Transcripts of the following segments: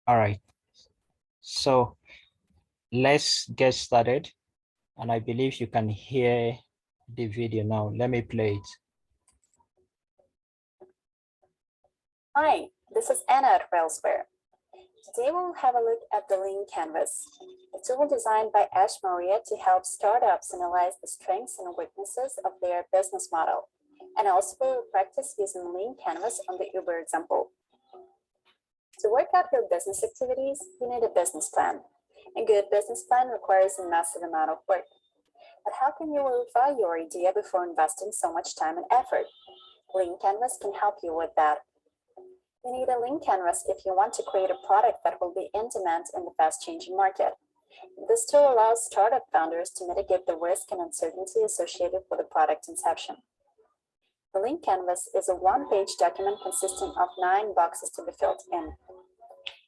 All right, so let's get started. And I believe you can hear the video now. Let me play it. Hi, this is Anna at Railsware. Today we'll have a look at the Lean Canvas, a tool designed by Ash Maria to help startups analyze the strengths and weaknesses of their business model, and also we'll practice using Lean Canvas on the Uber example. To work out your business activities, you need a business plan. A good business plan requires a massive amount of work. But how can you verify your idea before investing so much time and effort? Lean Canvas can help you with that. You need a lean canvas if you want to create a product that will be in demand in the fast-changing market. This tool allows startup founders to mitigate the risk and uncertainty associated with the product inception. The lean canvas is a one-page document consisting of 9 boxes to be filled in.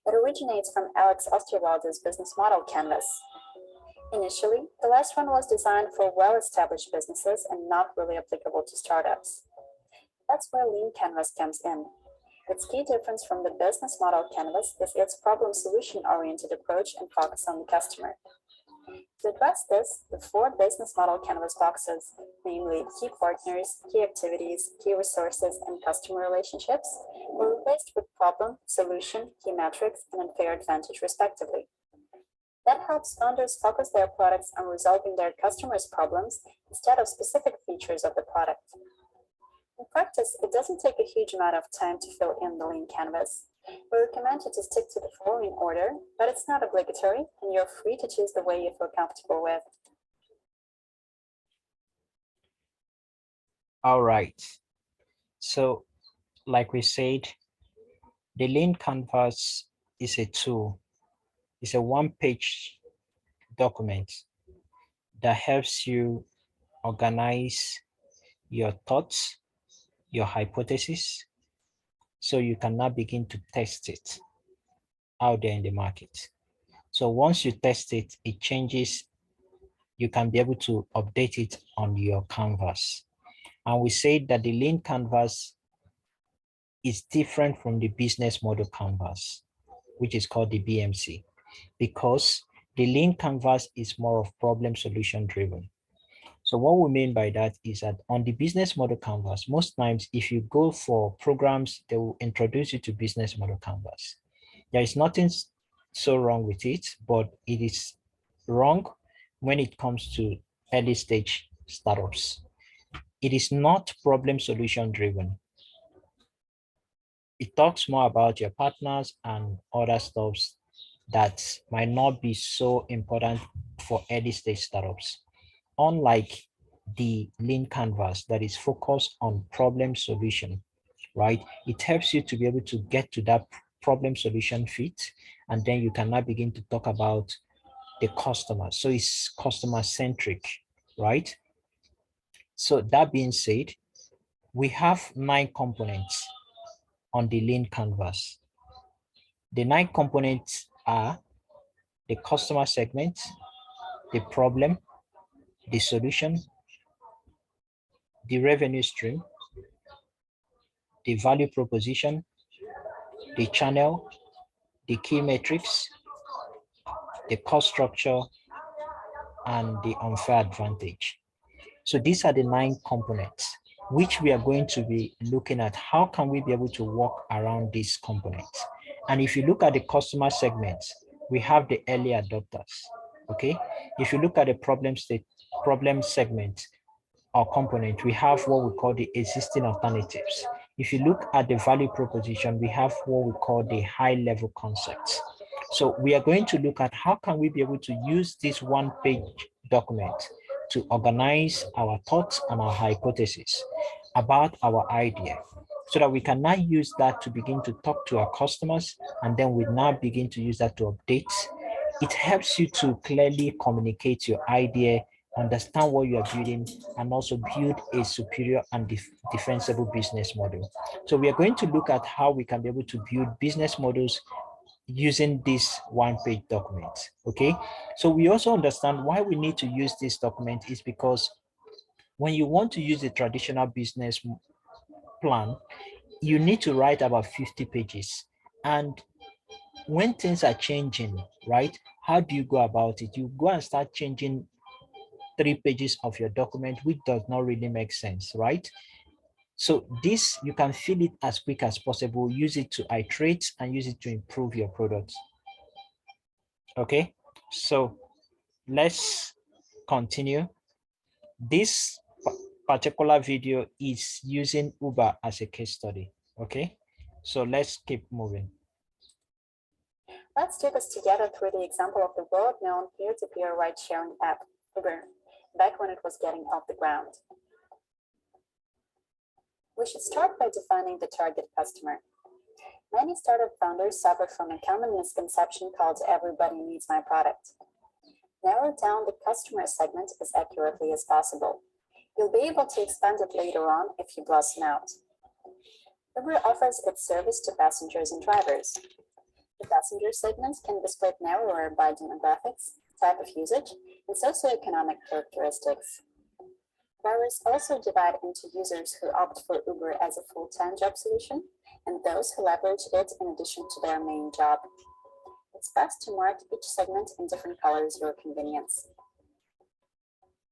It originates from Alex Osterwalder's business model canvas. Initially, the last one was designed for well-established businesses and not really applicable to startups. That's where Lean Canvas comes in. Its key difference from the business model canvas is its problem-solution-oriented approach and focus on the customer. To address this, the 4 business model canvas boxes, namely key partners, key activities, key resources, and customer relationships, were replaced with problem, solution, key metrics, and unfair advantage, respectively. That helps founders focus their products on resolving their customers' problems instead of specific features of the product. In practice, it doesn't take a huge amount of time to fill in the Lean Canvas. We recommend you to stick to the following order, but it's not obligatory, and you're free to choose the way you feel comfortable with. All right. So, like we said, the Lean Canvas is a tool. It's a one-page document that helps you organize your thoughts, your hypothesis, so you can now begin to test it out there in the market. So once you test it, it changes. You can be able to update it on your canvas. And we say that the Lean Canvas is different from the business model canvas, which is called the BMC, because the Lean Canvas is more of problem solution driven. So what we mean by that is that on the business model canvas, most times if you go for programs, they will introduce you to business model canvas. There is nothing so wrong with it, but it is wrong when it comes to early stage startups. It is not problem solution driven. It talks more about your partners and other stuffs that might not be so important for early stage startups. Unlike the Lean Canvas that is focused on problem solution, right? It helps you to be able to get to that problem solution fit, and then you can now begin to talk about the customer. So it's customer centric, right? So that being said, we have 9 components on the Lean Canvas. The 9 components are the customer segment, the problem, the solution, the revenue stream, the value proposition, the channel, the key metrics, the cost structure, and the unfair advantage. So these are the 9 components, which we are going to be looking at. How can we be able to work around these components? And if you look at the customer segments, we have the early adopters, okay? If you look at the problem segment or component, we have what we call the existing alternatives. If you look at the value proposition, we have what we call the high level concepts. So we are going to look at how can we be able to use this one-page document to organize our thoughts and our hypothesis about our idea, so that we can now use that to begin to talk to our customers, and then we now begin to use that to update. It helps you to clearly communicate your idea, understand what you are building, and also build a superior and defensible business model. So we are going to look at how we can be able to build business models using this one-page document, okay? So we also understand why we need to use this document is because when you want to use a traditional business plan, you need to write about 50 pages. And when things are changing, right? How do you go about it? You go and start changing 3 pages of your document, which does not really make sense, right? So this, you can fill it as quick as possible, use it to iterate and use it to improve your product. Okay, so let's continue. This particular video is using Uber as a case study. Okay, so let's keep moving. Let's do this together through the example of the world-known peer-to-peer ride-sharing app, Uber, back when it was getting off the ground. We should start by defining the target customer. Many startup founders suffer from a common misconception called "everybody needs my product." Narrow down the customer segment as accurately as possible. You'll be able to expand it later on if you blossom out. Uber offers its service to passengers and drivers. The passenger segments can be split narrower by demographics, type of usage, and socioeconomic characteristics. Drivers also divide into users who opt for Uber as a full-time job solution and those who leverage it in addition to their main job. It's best to mark each segment in different colors for convenience.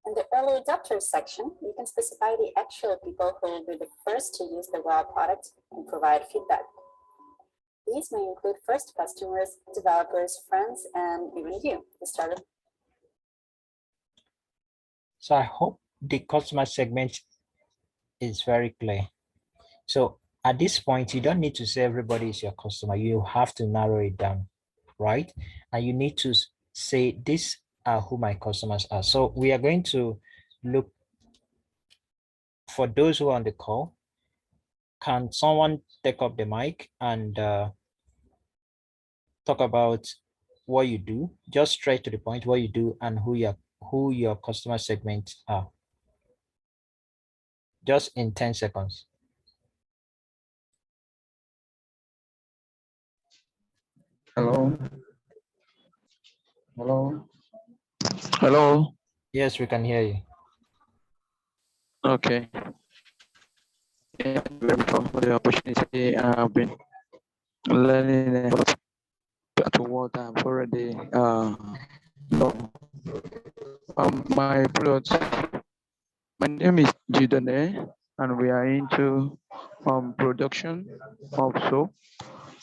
In the early adopters section, you can specify the actual people who will be the first to use the raw product and provide feedback. These may include first customers, developers, friends, and even you, the startup. So I hope the customer segment is very clear. So at this point, you don't need to say everybody is your customer. You have to narrow it down, right? And you need to say, these are who my customers are. So we are going to look, for those who are on the call, can someone take up the mic and talk about what you do, just straight to the point, what you do and who your customer segments are, just in 10 seconds. Hello. Hello. Hello. Yes, we can hear you. Okay. Yeah, thank you very much for the opportunity. I've been learning a lot to what I've already know. My product, my name is Jidane, and we are into production of soap,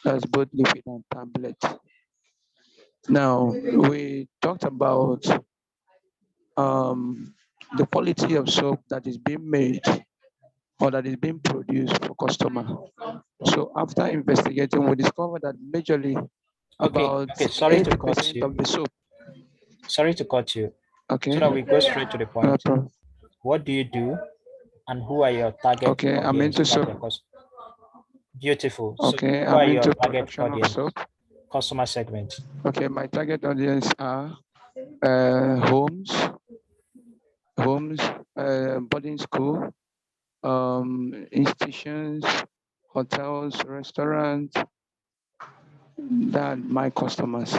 that's both liquid and tablet. Now, we talked about the quality of soap that is being made or that is being produced for customer. So after investigating, we discovered that majorly about sorry to cut 80% you. of the soap. Sorry to cut you. Okay. So that we go straight to the point. What do you do and who are your target okay, audience? I'm into soap. Beautiful. Okay, so who I'm are your into target production of audience? soap. Customer segment. Okay, my target audience are homes, boarding school, institutions, hotels, restaurants. That my customers.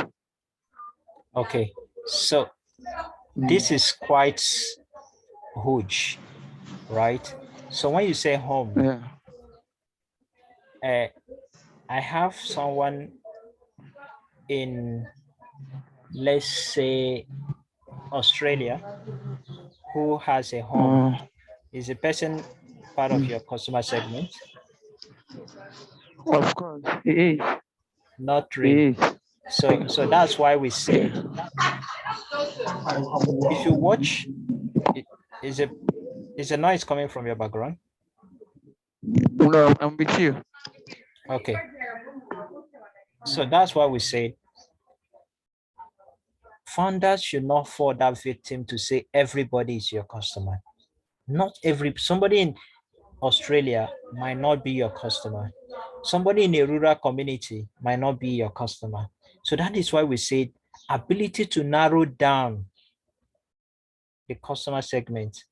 Okay, so this is quite huge, right? So when you say home, Yeah. I have someone in, let's say, Australia, who has a home. Is a person part of your customer segment? Of course, it is. Not really. It is. So that's why we said, if you watch, is a noise coming from your background? No, I'm with you. Okay. So that's why we said founders should not fall that victim to say everybody is your customer. Not somebody in Australia might not be your customer. Somebody in a rural community might not be your customer. So that is why we said ability to narrow down the customer segment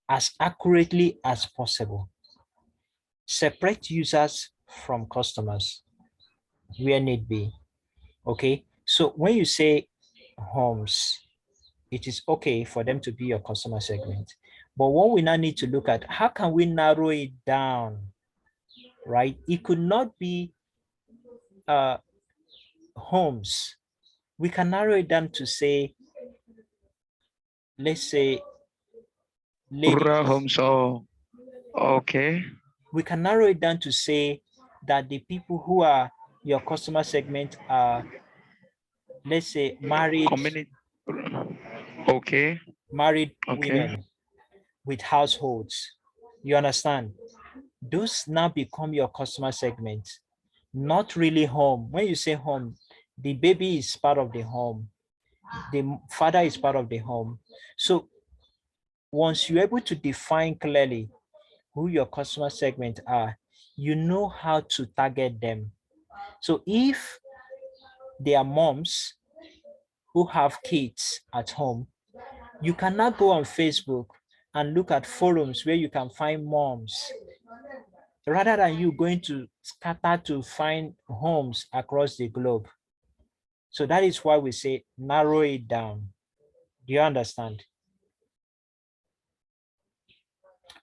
as accurately as possible. Separate users from customers where need be. Okay, so when you say homes, it is okay for them to be your customer segment. But what we now need to look at, how can we narrow it down, right? It could not be homes, we can narrow it down to say, let's say Rural ladies. homes. Oh, okay. We can narrow it down to say that the people who are your customer segment are, let's say, Community. Okay. married Okay. women with households. You understand? Those now become your customer segment, not really home. When you say home, the baby is part of the home, the father is part of the home. So once you're able to define clearly who your customer segment are, you know how to target them. So if they are moms who have kids at home, you cannot go on Facebook and look at forums where you can find moms rather than you going to scatter to find homes across the globe. So that is why we say narrow it down. Do you understand?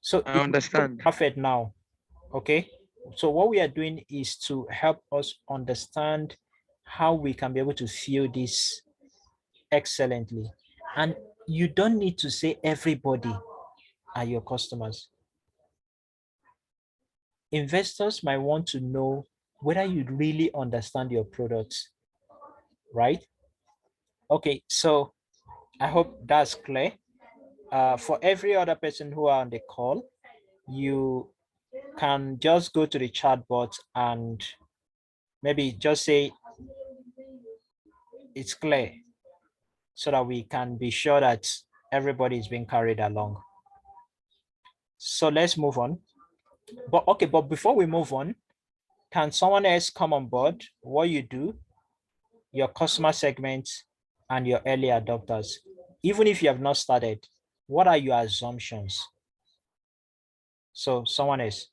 So I it looks understand. perfect now. Okay. So what we are doing is to help us understand how we can be able to fill this excellently. And you don't need to say everybody are your customers. Investors might want to know whether you really understand your products, right? Okay, so I hope that's clear. For every other person who are on the call, you can just go to the chat box and maybe just say it's clear so that we can be sure that everybody is being carried along. So let's move on. But okay, but before we move on, can someone else come on board? What you do, your customer segments, and your early adopters. Even if you have not started, what are your assumptions? So someone else.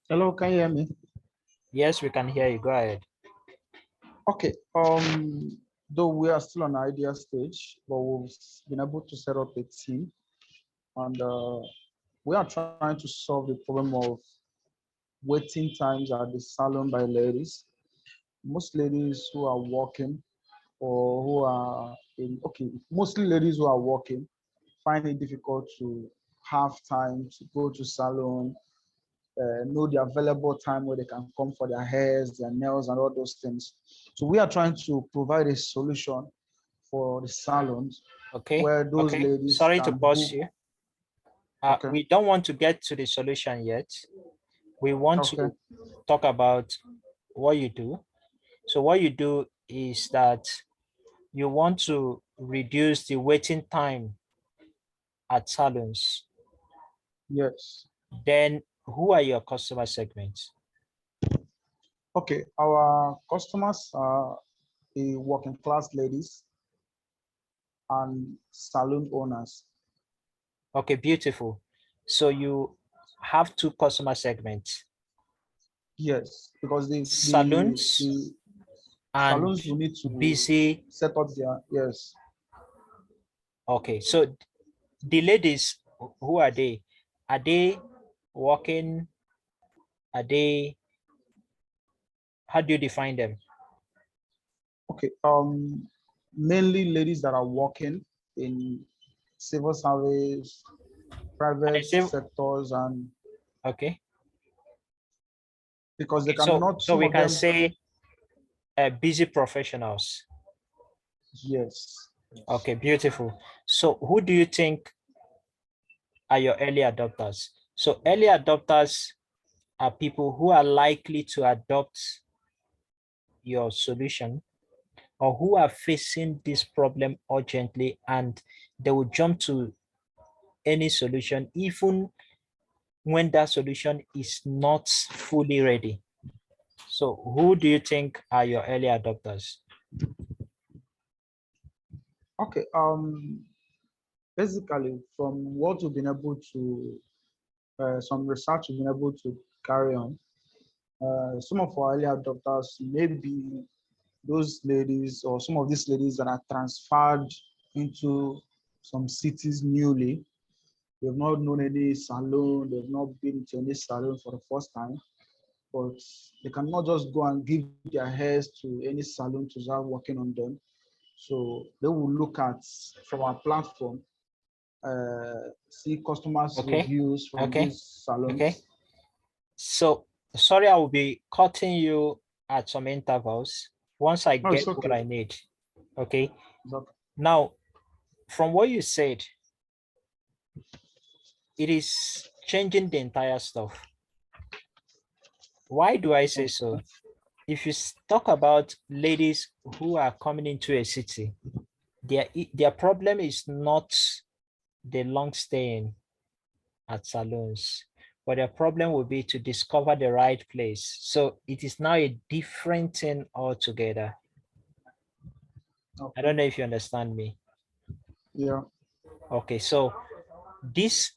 Hello, can you hear me? Yes, we can hear you. Go ahead. Okay. Though we are still on the idea stage, but we've been able to set up a team, and we are trying to solve the problem of waiting times at the salon by ladies. Most ladies who are working or who are in, okay, mostly ladies who are working find it difficult to have time to go to salon, know the available time where they can come for their hairs, their nails, and all those things. So we are trying to provide a solution for the salons Okay. where those Okay. ladies Sorry to can pause book. you. Okay. We don't want to get to the solution yet. We want Okay. to talk about what you do. So what you do is that you want to reduce the waiting time at salons. Yes. Then who are your customer segments? Okay. Our customers are the working class ladies and salon owners. Okay, beautiful. So you have two customer segments, Yes, because saloons the and salons will need to busy. set up their, yes. Okay, so the ladies, who are they? Are they working? Are they, how do you define them? Okay. Mainly ladies that are working in civil service, And I private say, sectors, and okay, because they so cannot, so some we of can them, say busy professionals. yes. Okay, beautiful. So who do you think are your early adopters? So early adopters are people who are likely to adopt your solution or who are facing this problem urgently and they will jump to any solution even when that solution is not fully ready. So who do you think are your early adopters? Okay. Basically, from what we've been able to, some research we've been able to carry on, some of our early adopters may be those ladies or some of these ladies that are transferred into some cities newly, they've not known any salon, they've not been to any salon for the first time, but they cannot just go and give their hairs to any salon to start working on them. So they will look at from our platform, see customers' Okay, reviews from okay, these salons. okay. So sorry, I will be cutting you at some intervals once I No, it's get what okay. I need. Okay. It's okay. Now, from what you said, it is changing the entire stuff. Why do I say so? If you talk about ladies who are coming into a city, their problem is not the long staying at salons, but their problem will be to discover the right place. So it is now a different thing altogether. I Okay. don't know if you understand me. Yeah. Okay, so this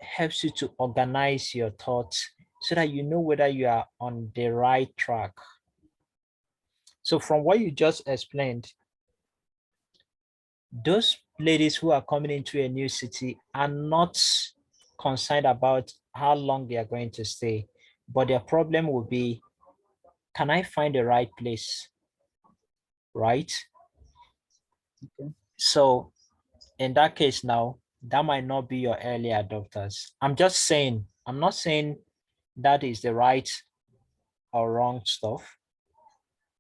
helps you to organize your thoughts so that you know whether you are on the right track. So from what you just explained, those ladies who are coming into a new city are not concerned about how long they are going to stay, but their problem will be, can I find the right place, right? Okay. So in that case now, that might not be your early adopters. I'm just saying, I'm not saying that is the right or wrong stuff.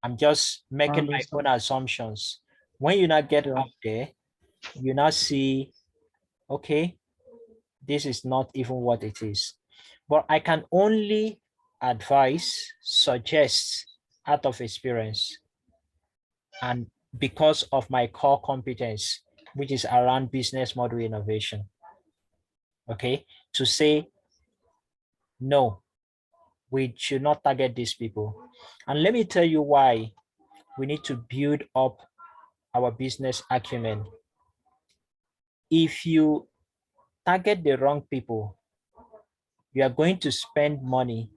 I'm just I making my own understand. assumptions. When you now get Yeah. out there, you now see, okay, this is not even what it is. But I can only advise, suggest out of experience and because of my core competence, which is around business model innovation. Okay, to say, no, we should not target these people. And let me tell you why we need to build up our business acumen. If you target the wrong people, you are going to spend money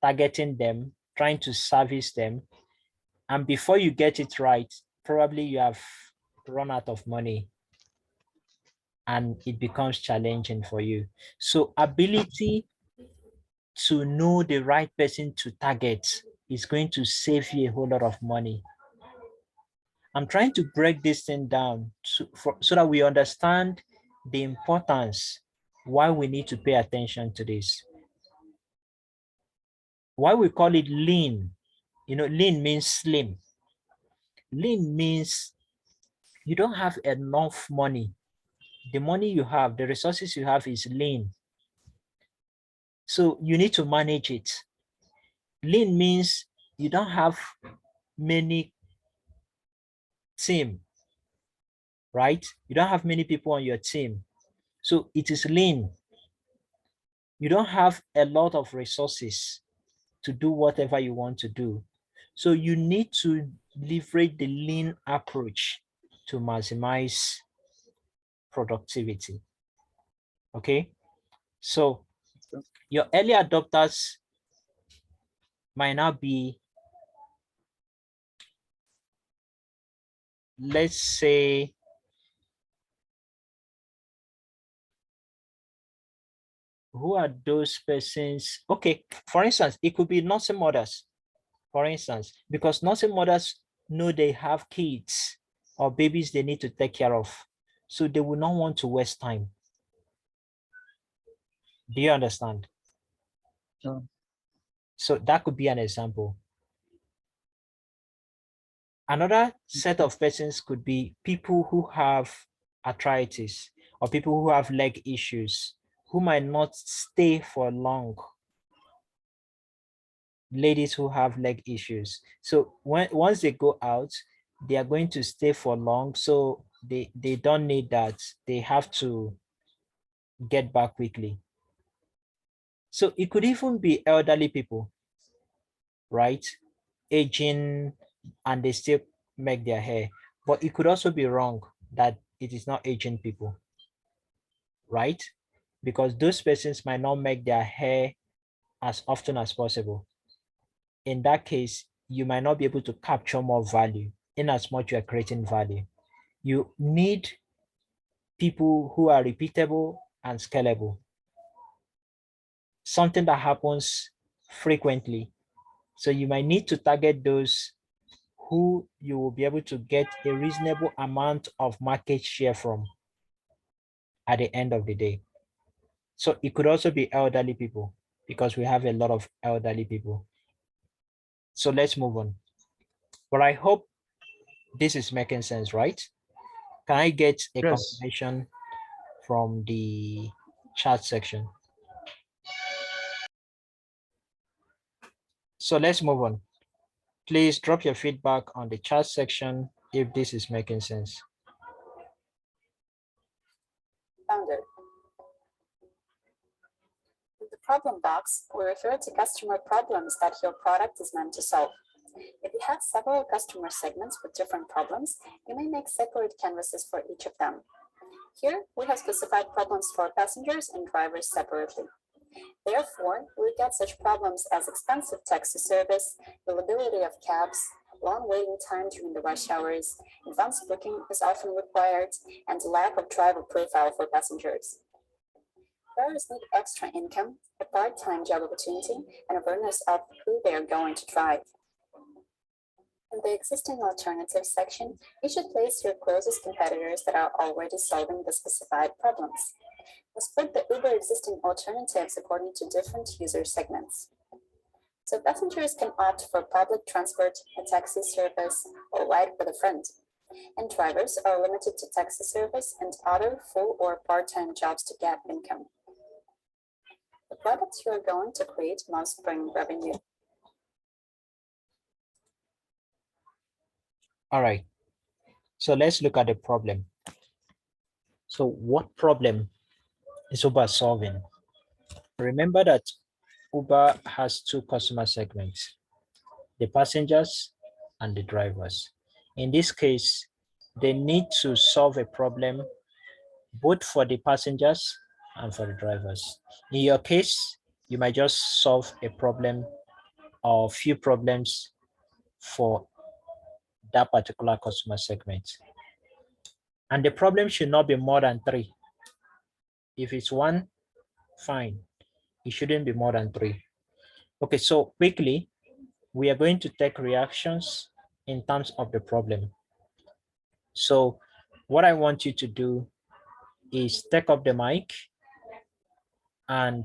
targeting them, trying to service them. And before you get it right, probably you have run out of money and it becomes challenging for you. So ability to know the right person to target is going to save you a whole lot of money. I'm trying to break this thing down so that we understand the importance, why we need to pay attention to this. Why we call it lean. Lean means slim. Lean means you don't have enough money. The money you have, the resources you have is lean. So you need to manage it. Lean means you don't have many team, right? You don't have many people on your team. So it is lean. You don't have a lot of resources to do whatever you want to do. So you need to leverage the lean approach to maximize productivity. Okay. So your early adopters might not be, let's say, who are those persons? Okay, for instance, it could be nursing mothers, for instance, because nursing mothers know they have kids or babies they need to take care of. So they will not want to waste time. Do you understand? Yeah. So that could be an example. Another set of persons could be people who have arthritis or people who have leg issues, who might not stay for long. Ladies who have leg issues. So once they go out, they are going to stay for long. So they don't need that. They have to get back quickly. So it could even be elderly people, right? Aging and they still make their hair. But it could also be wrong that it is not aging people, right? Because those persons might not make their hair as often as possible. In that case, you might not be able to capture more value in as much you are creating value. You need people who are repeatable and scalable. Something that happens frequently. So you might need to target those who you will be able to get a reasonable amount of market share from at the end of the day. So it could also be elderly people because we have a lot of elderly people. So let's move on. But I hope this is making sense, right? Can I get a Yes. confirmation from the chat section? So let's move on. Please drop your feedback on the chat section if this is making sense. Found it. In the problem box, we refer to customer problems that your product is meant to solve. If you have several customer segments with different problems, you may make separate canvases for each of them. Here, we have specified problems for passengers and drivers separately. Therefore, we look at such problems as expensive taxi service, availability of cabs, long waiting time during the rush hours, advanced booking is often required, and lack of driver profile for passengers. Drivers need extra income, a part-time job opportunity, and awareness of who they are going to drive. In the existing alternatives section, you should place your closest competitors that are already solving the specified problems. We split the Uber existing alternatives according to different user segments. So passengers can opt for public transport, a taxi service, or ride with a friend. And drivers are limited to taxi service and other full or part-time jobs to get income. The products you are going to create must bring revenue. All right. So let's look at the problem. So what problem is Uber solving? Remember that Uber has two customer segments, the passengers and the drivers. In this case, they need to solve a problem both for the passengers and for the drivers. In your case, you might just solve a problem or few problems for that particular customer segment. And the problem should not be more than three. If it's one, fine. It shouldn't be more than three. Okay, so quickly, we are going to take reactions in terms of the problem. So what I want you to do is take up the mic and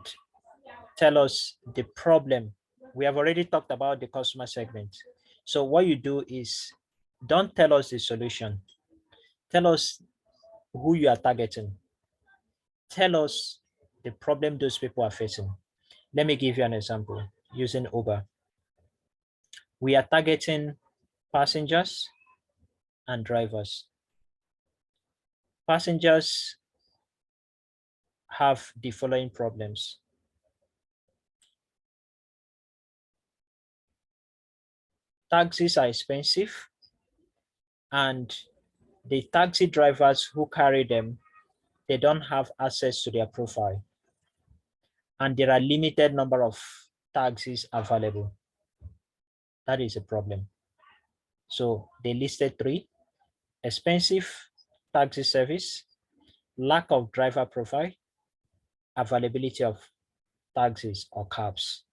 tell us the problem. We have already talked about the customer segment. So what you do is don't tell us the solution. Tell us who you are targeting. Tell us the problem those people are facing. Let me give you an example using Uber. We are targeting passengers and drivers. Passengers have the following problems. Taxis are expensive, and the taxi drivers who carry them, they don't have access to their profile. And there are limited number of taxis available. That is a problem. So they listed three: expensive taxi service, lack of driver profile, availability of taxis or cabs.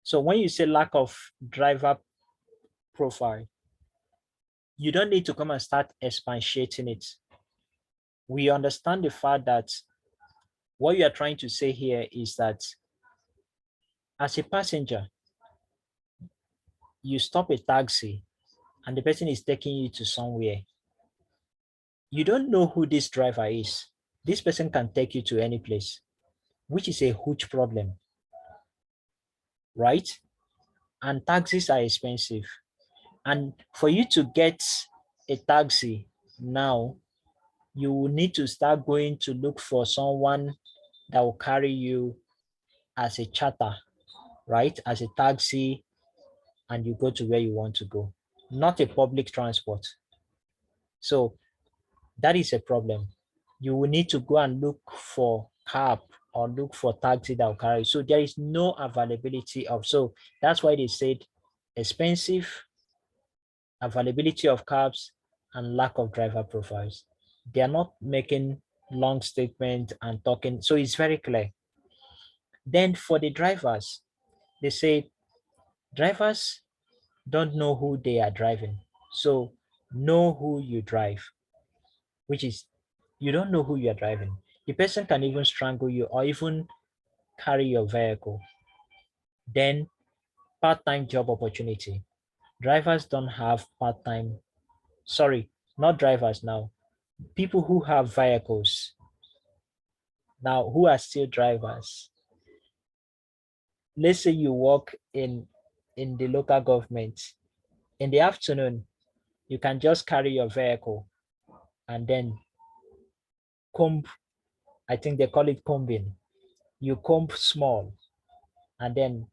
So when you say lack of driver profile, you don't need to come and start expatiating it. We understand the fact that what you are trying to say here is that as a passenger, you stop a taxi and the person is taking you to somewhere. You don't know who this driver is. This person can take you to any place, which is a huge problem, right? And taxis are expensive. And for you to get a taxi now, you will need to start going to look for someone that will carry you as a charter, right? As a taxi, and you go to where you want to go, not a public transport. So that is a problem. You will need to go and look for cab or look for taxi that will carry. So there is no availability of, so that's why they said expensive, availability of cabs, and lack of driver profiles. They are not making long statement and talking. So it's very clear. Then for the drivers, they say drivers don't know who they are driving. So know who you drive, which is you don't know who you are driving. The person can even strangle you or even carry your vehicle. Then part-time job opportunity. Drivers don't have part-time, sorry, not drivers now. People who have vehicles now who are still drivers. Let's say you work in the local government. In the afternoon, you can just carry your vehicle and then comb, I think they call it combing. You comb small and then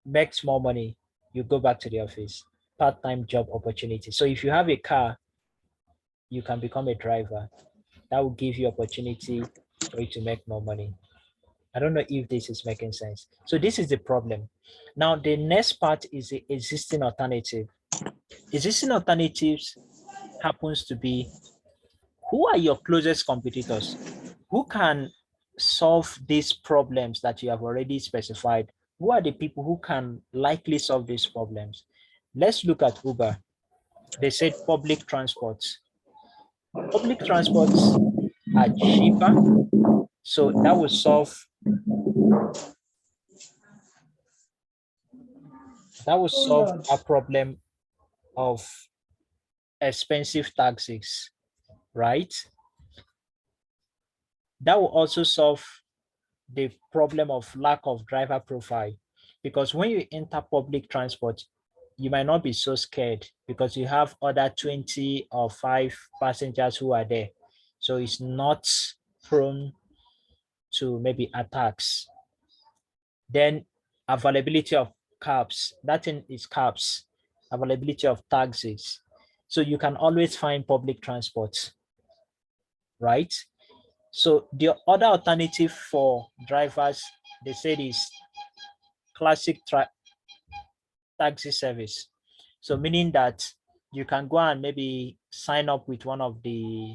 make small money. You go back to the office. Part-time job opportunity. So if you have a car, you can become a driver. That will give you opportunity for you to make more money. I don't know if this is making sense. So this is the problem. Now the next part is the existing alternative. Existing alternatives happens to be who are your closest competitors? Who can solve these problems that you have already specified? Who are the people who can likely solve these problems? Let's look at Uber. They said public transports. Public transports are cheaper. So that will solve a problem of expensive taxis, right? That will also solve the problem of lack of driver profile, because when you enter public transport, you might not be so scared because you have other 20 or 5 passengers who are there. So it's not prone to maybe attacks. Then availability of cabs, that thing is cabs, availability of taxis. So you can always find public transport, right? So the other alternative for drivers, they said is classic taxi service. So meaning that you can go and maybe sign up with one of the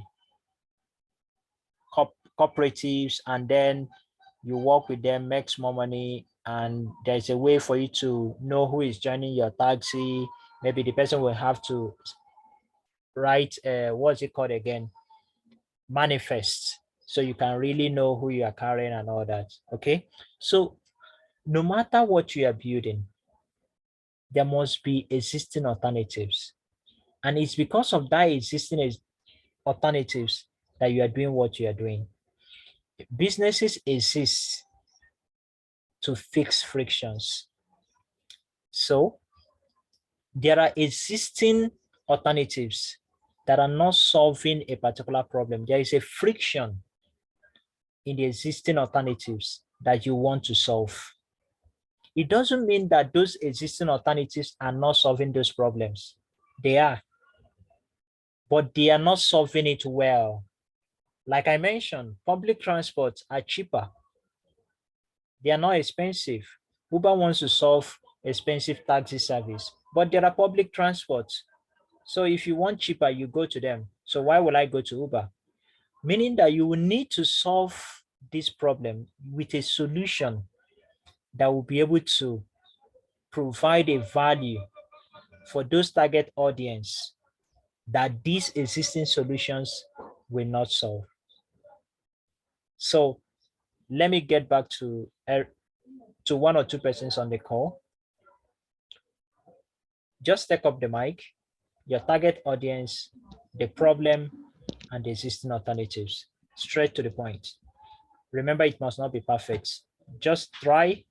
cooperatives and then you work with them, makes more money, and there's a way for you to know who is joining your taxi. Maybe the person will have to write what's it called again? Manifest. So you can really know who you are carrying and all that. Okay. So no matter what you are building, there must be existing alternatives. And it's because of that existing alternatives that you are doing what you are doing. Businesses exist to fix frictions. So there are existing alternatives that are not solving a particular problem. There is a friction in the existing alternatives that you want to solve. It doesn't mean that those existing alternatives are not solving those problems. They are, but they are not solving it well. Like I mentioned, public transports are cheaper. They are not expensive. Uber wants to solve expensive taxi service, but there are public transports. So if you want cheaper, you go to them. So why will I go to Uber? Meaning that you will need to solve this problem with a solution that will be able to provide a value for those target audience that these existing solutions will not solve. So let me get back to one or two persons on the call. Just take up the mic, your target audience, the problem, and the existing alternatives. Straight to the point. Remember, it must not be perfect. Just try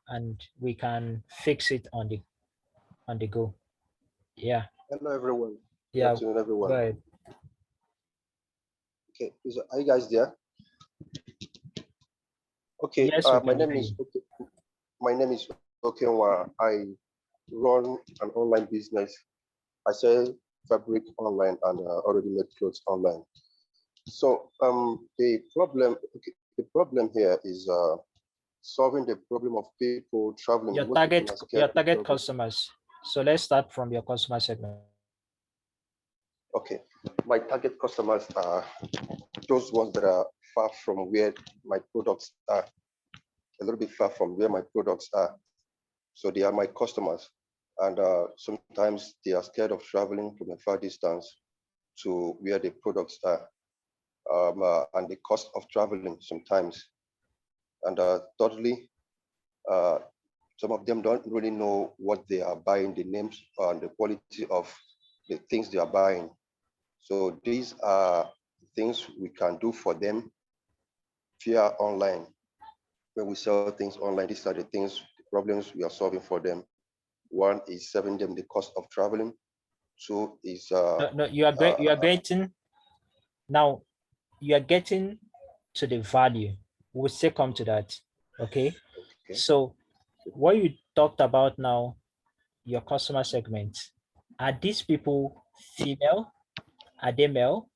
and we can fix it on the go. Yeah. Hello, everyone. Good Yeah. afternoon, everyone. Go ahead. Okay, are you guys there? Okay, Yes, my name is Okenwa. I run an online business. I sell fabric online and already made clothes online. So the problem here is solving the problem of people traveling. Your Most people target are scared to travel. customers. So let's start from your customer segment. Okay, My target customers are those ones that are far from where my products are, a little bit far from where my products are. So they are my customers. And sometimes they are scared of traveling from a far distance to where the products are, and the cost of traveling sometimes. And thirdly, uh, some of them don't really know what they are buying, the names and the quality of the things they are buying. So these are things we can do for them via online. When we sell things online, these are the things, the problems we are solving for them. One is saving them the cost of traveling. Two is No, you are getting now. You are getting to the value. We'll still come to that. Okay. okay. So what you talked about now, your customer segment, are these people female? Are they male?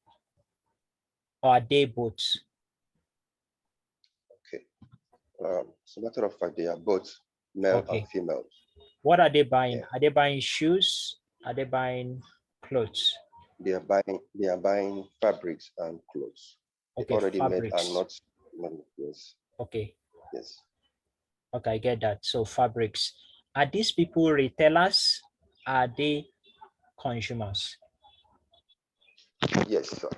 Or are they both? Okay. As a matter of fact, they are both male and Okay. female. What are they buying? Yeah. Are they buying shoes? Are they buying clothes? They are buying fabrics and clothes. They Okay, already made and fabrics. not yes. Okay, Yes. okay, I get that. So fabrics. Are these people retailers? Are they consumers? Yes, sir.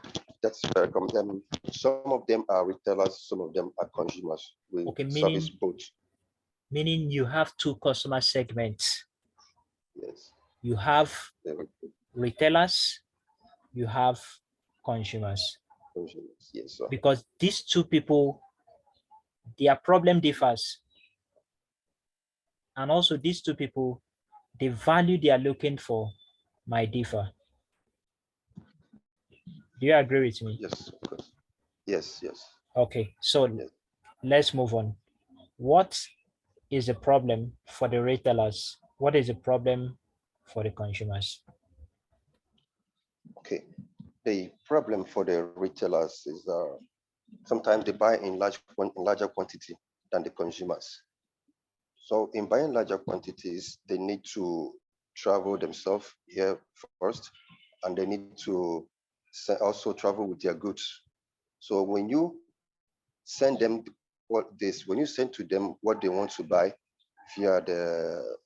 That's very common. Some of them are retailers, some of them are consumers. We Okay, service both. meaning you have two customer segments. Yes. You have They're retailers, you have consumers. consumers. Yes, sir. Because these two people, their problem differs. And also these two people, the value they are looking for might differ. Do you agree with me? Yes, of course. Yes, yes, Okay, so yes. let's move on. What is the problem for the retailers? What is the problem for the consumers? Okay. The problem for the retailers is sometimes they buy in larger quantity than the consumers. So in buying larger quantities, they need to travel themselves here first, and they need to also travel with their goods. So when you send them when you send to them what they want to buy via the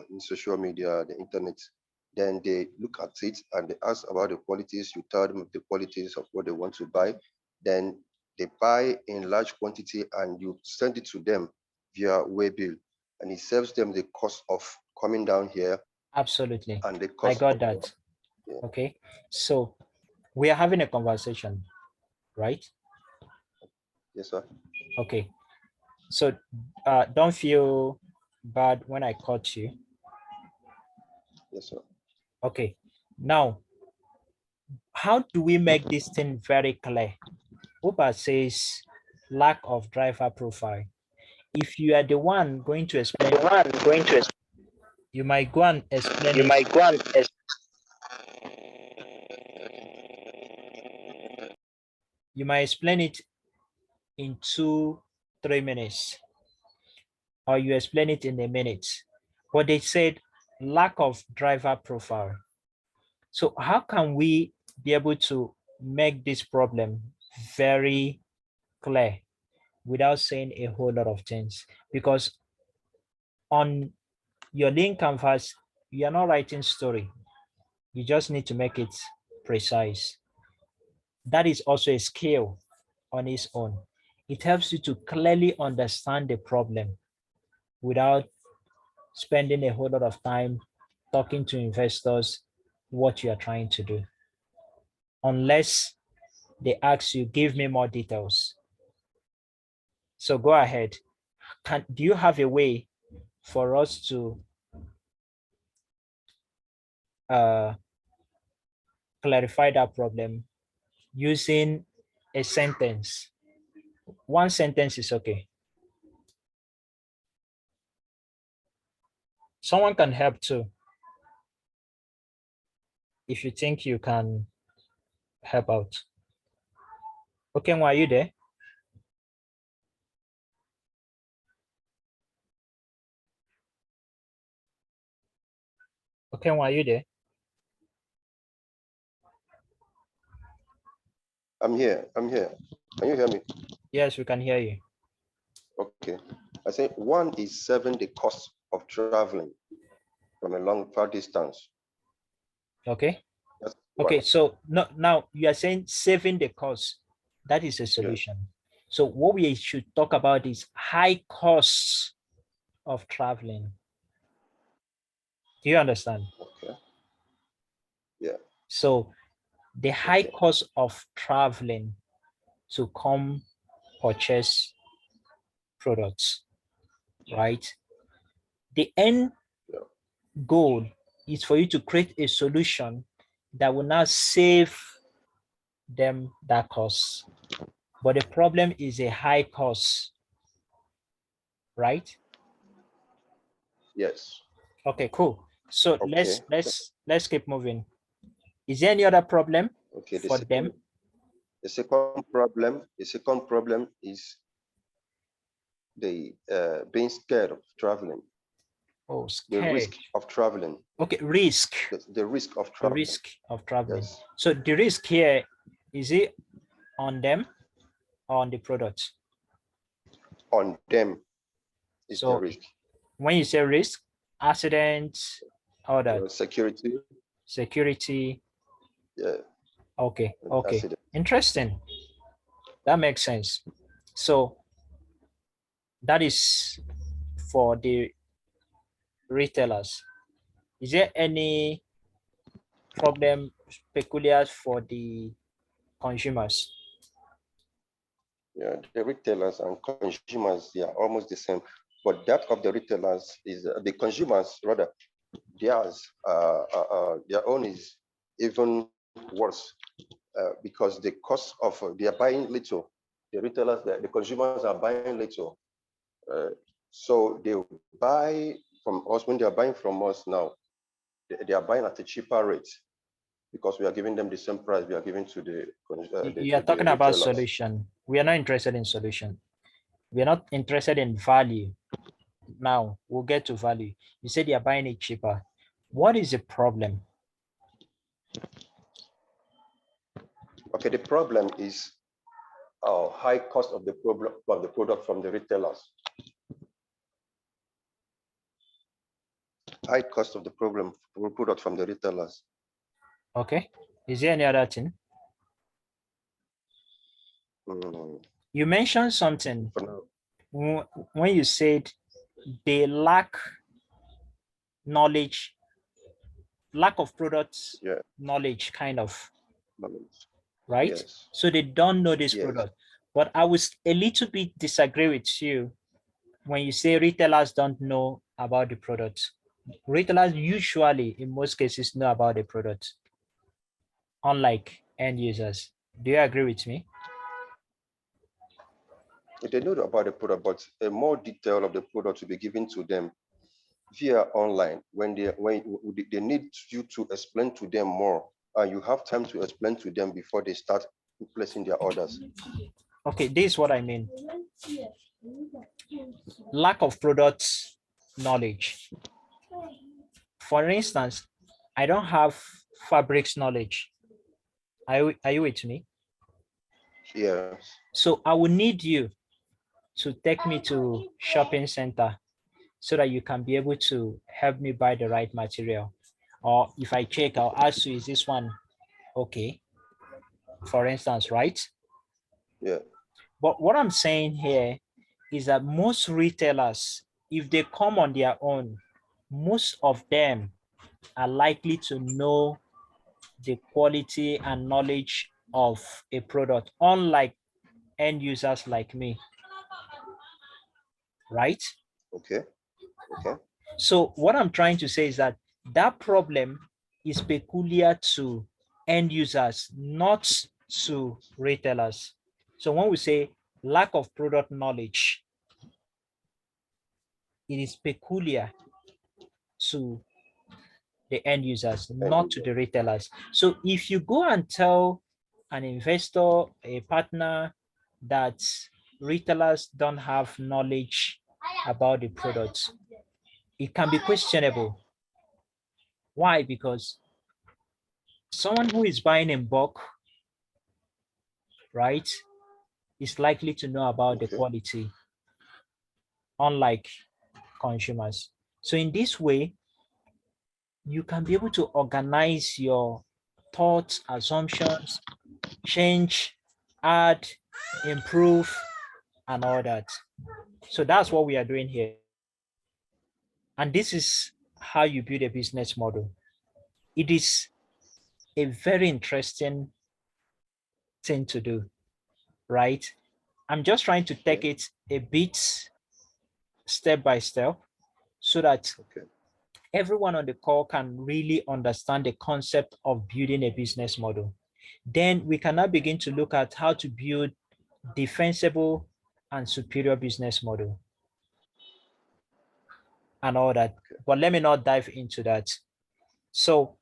in social media, the internet, then they look at it and they ask about the qualities. You tell them the qualities of what they want to buy. Then they buy in large quantity and you send it to them via waybill, and it saves them the cost of coming down here Absolutely. and the I cost got of that. yeah. Okay. So we are having a conversation, right? Yes, sir. Okay. So don't feel bad when I caught you. Yes, sir. Okay. Now, how do we make this thing very clear? Uber says lack of driver profile. If you are the one going to explain, you might go and explain it. You might explain it in 2-3 minutes, or you explain it in a minute. But they said lack of driver profile. So how can we be able to make this problem very clear without saying a whole lot of things? Because on your link canvas, you are not writing story. You just need to make it precise. That is also a skill on its own. It helps you to clearly understand the problem without spending a whole lot of time talking to investors what you are trying to do. Unless they ask you, give me more details. So go ahead. Do you have a way for us to uh, clarify that problem using a sentence? One sentence is okay. Someone can help too if you think you can help out. Okay, why are you there? Okay, why are you there? I'm here. I'm here. Can you hear me? Yes, we can hear you. Okay. I say one is saving the cost of traveling from a long far distance. Okay. That's Okay. one. So no, now you are saying saving the cost. That is a Yes. solution. So what we should talk about is high costs of traveling. Do you understand? Okay. Yeah. So the high Okay. cost of traveling to come purchase products, right? The end Yeah. goal is for you to create a solution that will now save them that cost. But the problem is a high cost, right? Yes. Okay, cool. So Okay. let's keep moving. Is there any other problem Okay. for them? The second problem is the being scared of traveling, Oh, the scared. risk of traveling, Okay, risk. the risk of The traveling. risk of traveling. Yes. So the risk here, is it on them or on the product? On them is the So risk. when you say risk, accidents, all that, Security. security. Yeah. Okay, And okay. accident. Interesting. That makes sense. So that is for the retailers. Is there any problem peculiar for the consumers? Yeah. The retailers and consumers, they are almost the same. But that of the retailers is the consumers rather. Their own is even worse because the cost of they are buying little. The retailers, the consumers are buying little. Uh, so they buy from us when they are buying from us now. They are buying at a cheaper rate because we are giving them the same price we are giving to You are the talking about retailers. solution. We are not interested in solution. We are not interested in value. Now we'll get to value. You said you're buying it cheaper. What is the problem? Okay, the problem is high cost of the problem of the product from the retailers. High cost of the product from the retailers. Okay. Is there any other thing? Mm, You mentioned something for now. when you said they lack knowledge, lack of products Yeah. knowledge, kind of, Knowledge. right? Yes. So they don't know this Yes. product. But I was a little bit disagree with you when you say retailers don't know about the product. Retailers usually, in most cases, know about the product, unlike end users. Do you agree with me? They know about the product, but a more detail of the product will be given to them via online when they need you to explain to them more, and you have time to explain to them before they start placing their orders. Okay, this is what I mean. Lack of product knowledge. For instance, I don't have fabrics knowledge. Are you with me? Yes. So I will need you to take me to shopping center so that you can be able to help me buy the right material. Or if I check, I'll ask you, is this one okay? For instance, right? Yeah. But what I'm saying here is that most retailers, if they come on their own, most of them are likely to know the quality and knowledge of a product, unlike end users like me, right? Okay. Okay. So what I'm trying to say is that that problem is peculiar to end users, not to retailers. So when we say lack of product knowledge, it is peculiar to the end users, And not to the retailers. So if you go and tell an investor, a partner, that retailers don't have knowledge about the products, it can be questionable. Why? Because someone who is buying in bulk right, is likely to know about the Okay. quality, unlike consumers. So in this way, you can be able to organize your thoughts, assumptions, change, add, improve, and all that. So that's what we are doing here. And this is how you build a business model. It is a very interesting thing to do, right? I'm just trying to take Okay. it a bit step by step so that Okay. everyone on the call can really understand the concept of building a business model. Then we can now begin to look at how to build defensible and superior business model and all that. But let me not dive into that. So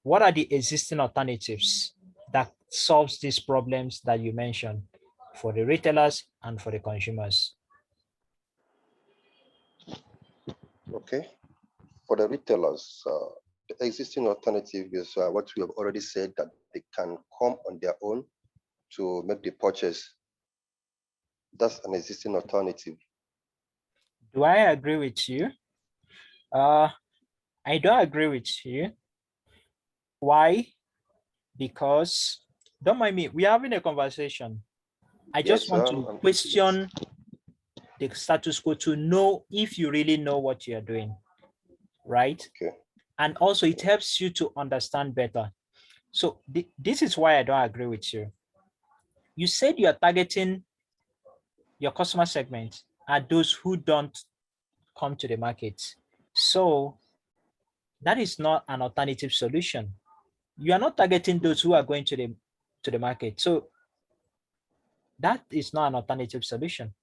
what are the existing alternatives that solves these problems that you mentioned for the retailers and for the consumers? Okay. For the retailers, the existing alternative is what we have already said, that they can come on their own to make the purchase. That's an existing alternative. Do I agree with you? Uh, I don't agree with you. Why? Because, don't mind me, we're having a conversation. I just Yes, want to yes. question the status quo to know if you really know what you're doing, right? Okay. And also it helps you to understand better. So this is why I don't agree with you. You said you're targeting your customer segment are those who don't come to the market. So that is not an alternative solution. You are not targeting those who are going to the market. So that is not an alternative solution.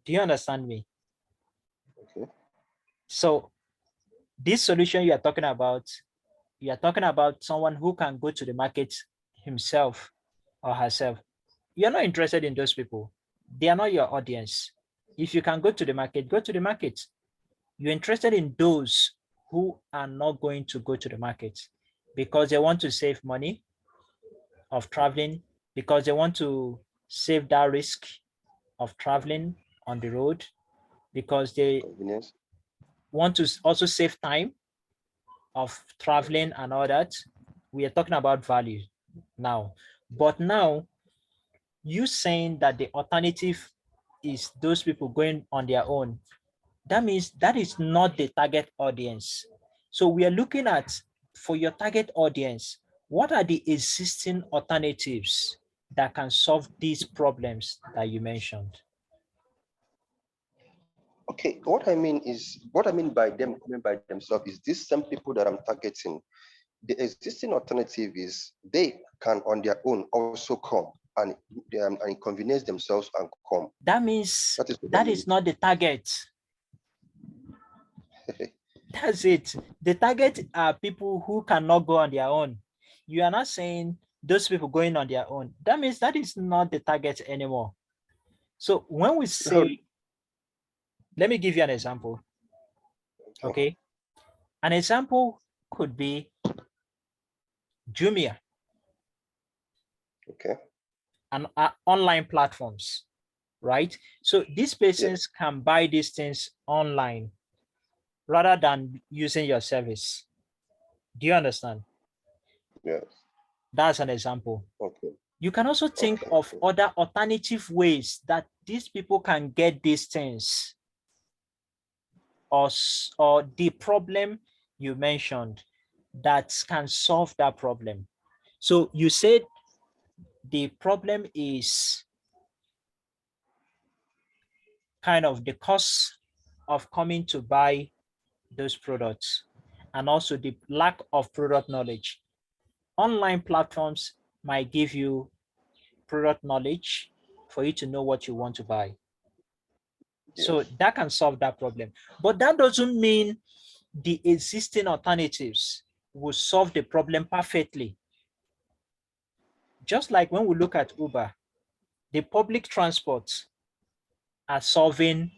Do you understand me? Okay. So this solution you are talking about someone who can go to the market himself or herself. You're not interested in those people. They are not your audience. If you can go to the market, go to the market. You're interested in those who are not going to go to the market because they want to save money of traveling, because they want to save that risk of traveling on the road, because they Convenience. want to also save time of traveling and all that. We are talking about value now. But now, you saying that the alternative is those people going on their own, that means that is not the target audience. So we are looking at, for your target audience, what are the existing alternatives that can solve these problems that you mentioned? Okay. What I mean by them coming by themselves is these same people that I'm targeting. The existing alternative is they can on their own also come and inconvenience themselves and come. That means That is what I that mean. is not the target. That's it. The target are people who cannot go on their own. You are not saying those people going on their own. That means that is not the target anymore. So when we No, say, let me give you an example. okay. Okay. An example could be Jumia Okay. and online platforms, right? So these Yes. persons can buy these things online rather than using your service. Do you understand? Yes. That's an example. Okay. You can also think Okay. of other alternative ways that these people can get these things, or the problem you mentioned that can solve that problem. So you said the problem is kind of the cost of coming to buy those products and also the lack of product knowledge. Online platforms might give you product knowledge for you to know what you want to buy. So Yes. that can solve that problem. But that doesn't mean the existing alternatives will solve the problem perfectly. Just like when we look at Uber, the public transports are solving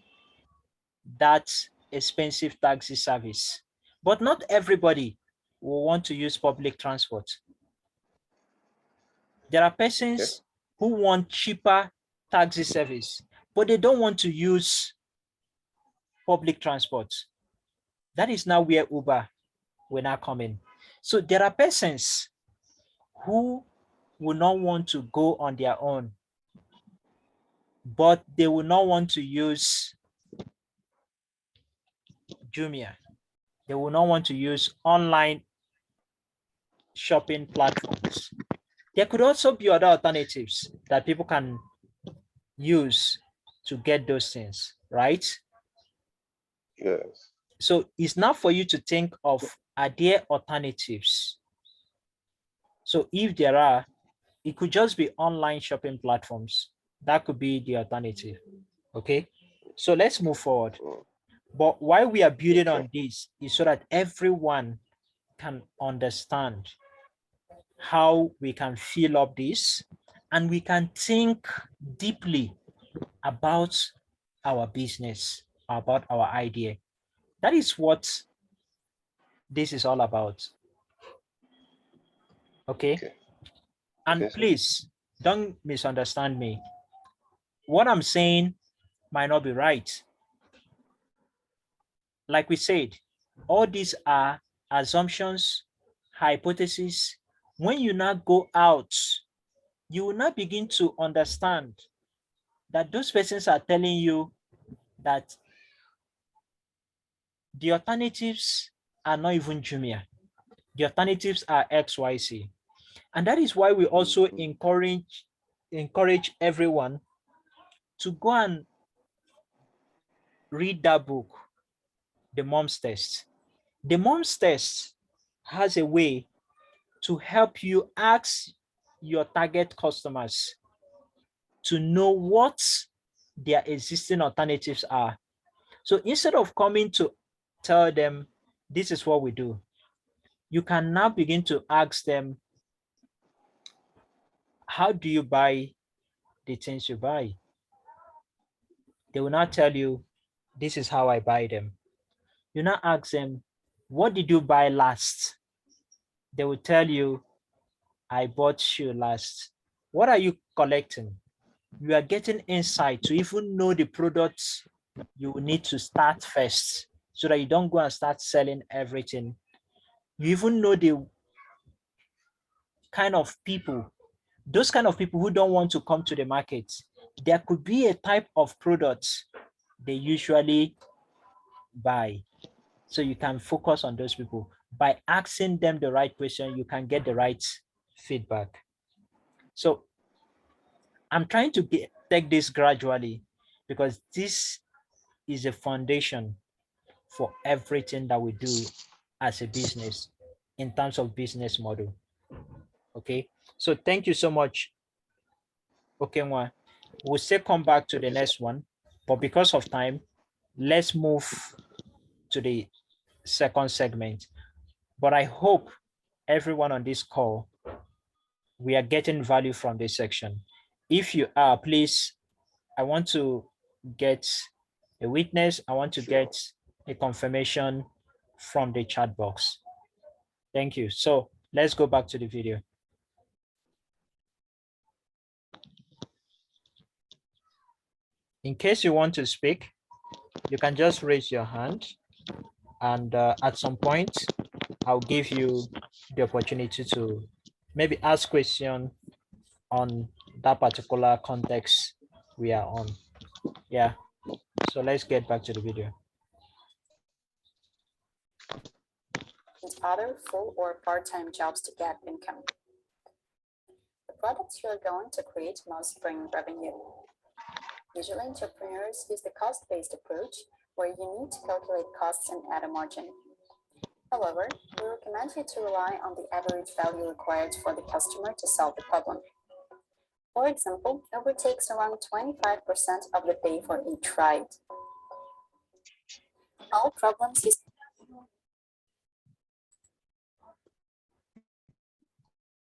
that expensive taxi service. But not everybody will want to use public transport. There are Okay. persons who want cheaper taxi service, but they don't want to use public transport. That is now where Uber will now come in. So there are persons who will not want to go on their own, but they will not want to use Jumia. They will not want to use online shopping platforms. There could also be other alternatives that people can use to get those things, right? Yes. So it's not for you to think of, are there alternatives? So if there are, it could just be online shopping platforms. That could be the alternative. Okay. So let's move forward. Mm. But why we are building Okay. on this is so that everyone can understand how we can fill up this and we can think deeply about our business, about our idea. That is what this is all about. Okay. Okay. And Okay, sir. please don't misunderstand me. What I'm saying might not be right. Like we said, all these are assumptions, hypotheses. When you now go out, you will not begin to understand that those persons are telling you that the alternatives are not even Jumia. The alternatives are XYZ. And that is why we also encourage everyone to go and read that book, The Mom's Test. The Mom's Test has a way to help you ask your target customers to know what their existing alternatives are. So instead of coming to tell them, this is what we do, you can now begin to ask them, how do you buy the things you buy? They will not tell you, this is how I buy them. You now ask them, what did you buy last? They will tell you, I bought shoe last. What are you collecting? You are getting insight to even know the products you need to start first so that you don't go and start selling everything. You even know the kind of people, those kind of people who don't want to come to the market. There could be a type of product they usually buy. So you can focus on those people. By asking them the right question, you can get the right feedback. So I'm trying to take this gradually because this is a foundation for everything that we do as a business in terms of business model. Okay. So thank you so much, Okenwa. We'll still come back to the Okay, sir. next one, but because of time, let's move to the second segment. But I hope everyone on this call, we are getting value from this section. If you are, please, I want to get a witness. I want to Sure. get a confirmation from the chat box. Thank you. So let's go back to the video. In case you want to speak, you can just raise your hand and at some point, I'll give you the opportunity to maybe ask question on that particular context we are on. Yeah, so let's get back to the video. And other full or part-time jobs to get income. The products you are going to create must bring revenue. Usually, entrepreneurs use the cost-based approach where you need to calculate costs and add a margin. However, we recommend you to rely on the average value required for the customer to solve the problem. For example, Uber takes around 25% of the pay for each ride. All problems is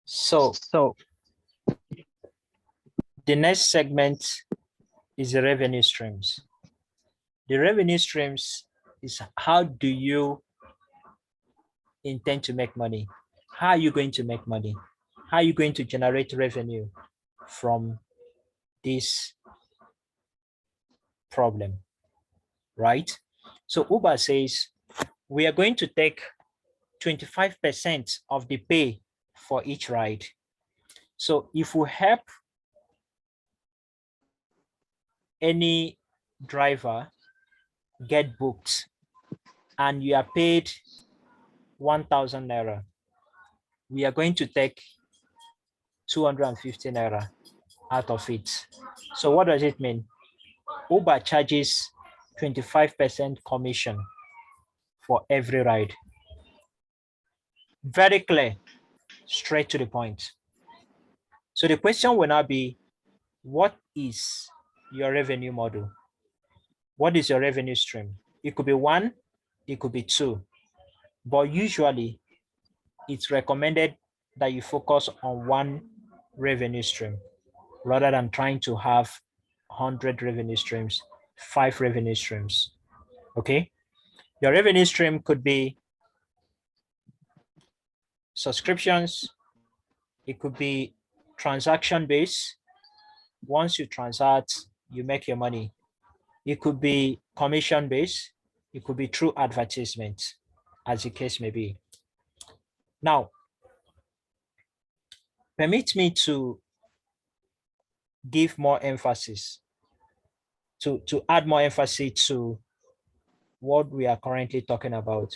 So the next segment is the revenue streams. The revenue streams is how do you intend to make money? How are you going to make money? How are you going to generate revenue from this problem, right? So Uber says, we are going to take 25% of the pay for each ride. So if we help any driver get booked and you are paid 1,000 naira, we are going to take 250 naira out of it. So what does it mean? Uber charges 25% commission for every ride. Very clear, straight to the point. So the question will now be, what is your revenue model? What is your revenue stream? It could be one, it could be two, but usually it's recommended that you focus on one revenue stream rather than trying to have 100 revenue streams, 5 revenue streams. Okay. Your revenue stream could be subscriptions. It could be transaction based. Once you transact, you make your money. It could be commission based. It could be through advertisement, as the case may be. Now, permit me to give more emphasis, to add more emphasis to what we are currently talking about.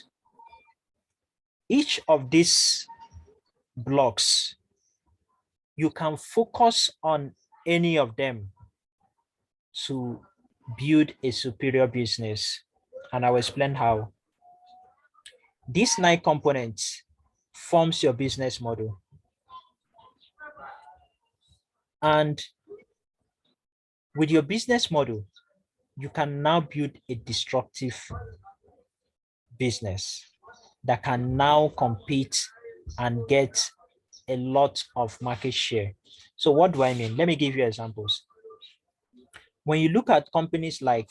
Each of these blocks, you can focus on any of them to build a superior business. And I will explain how. These 9 components forms your business model. And with your business model, you can now build a destructive business that can now compete and get a lot of market share. So what do I mean? Let me give you examples. When you look at companies like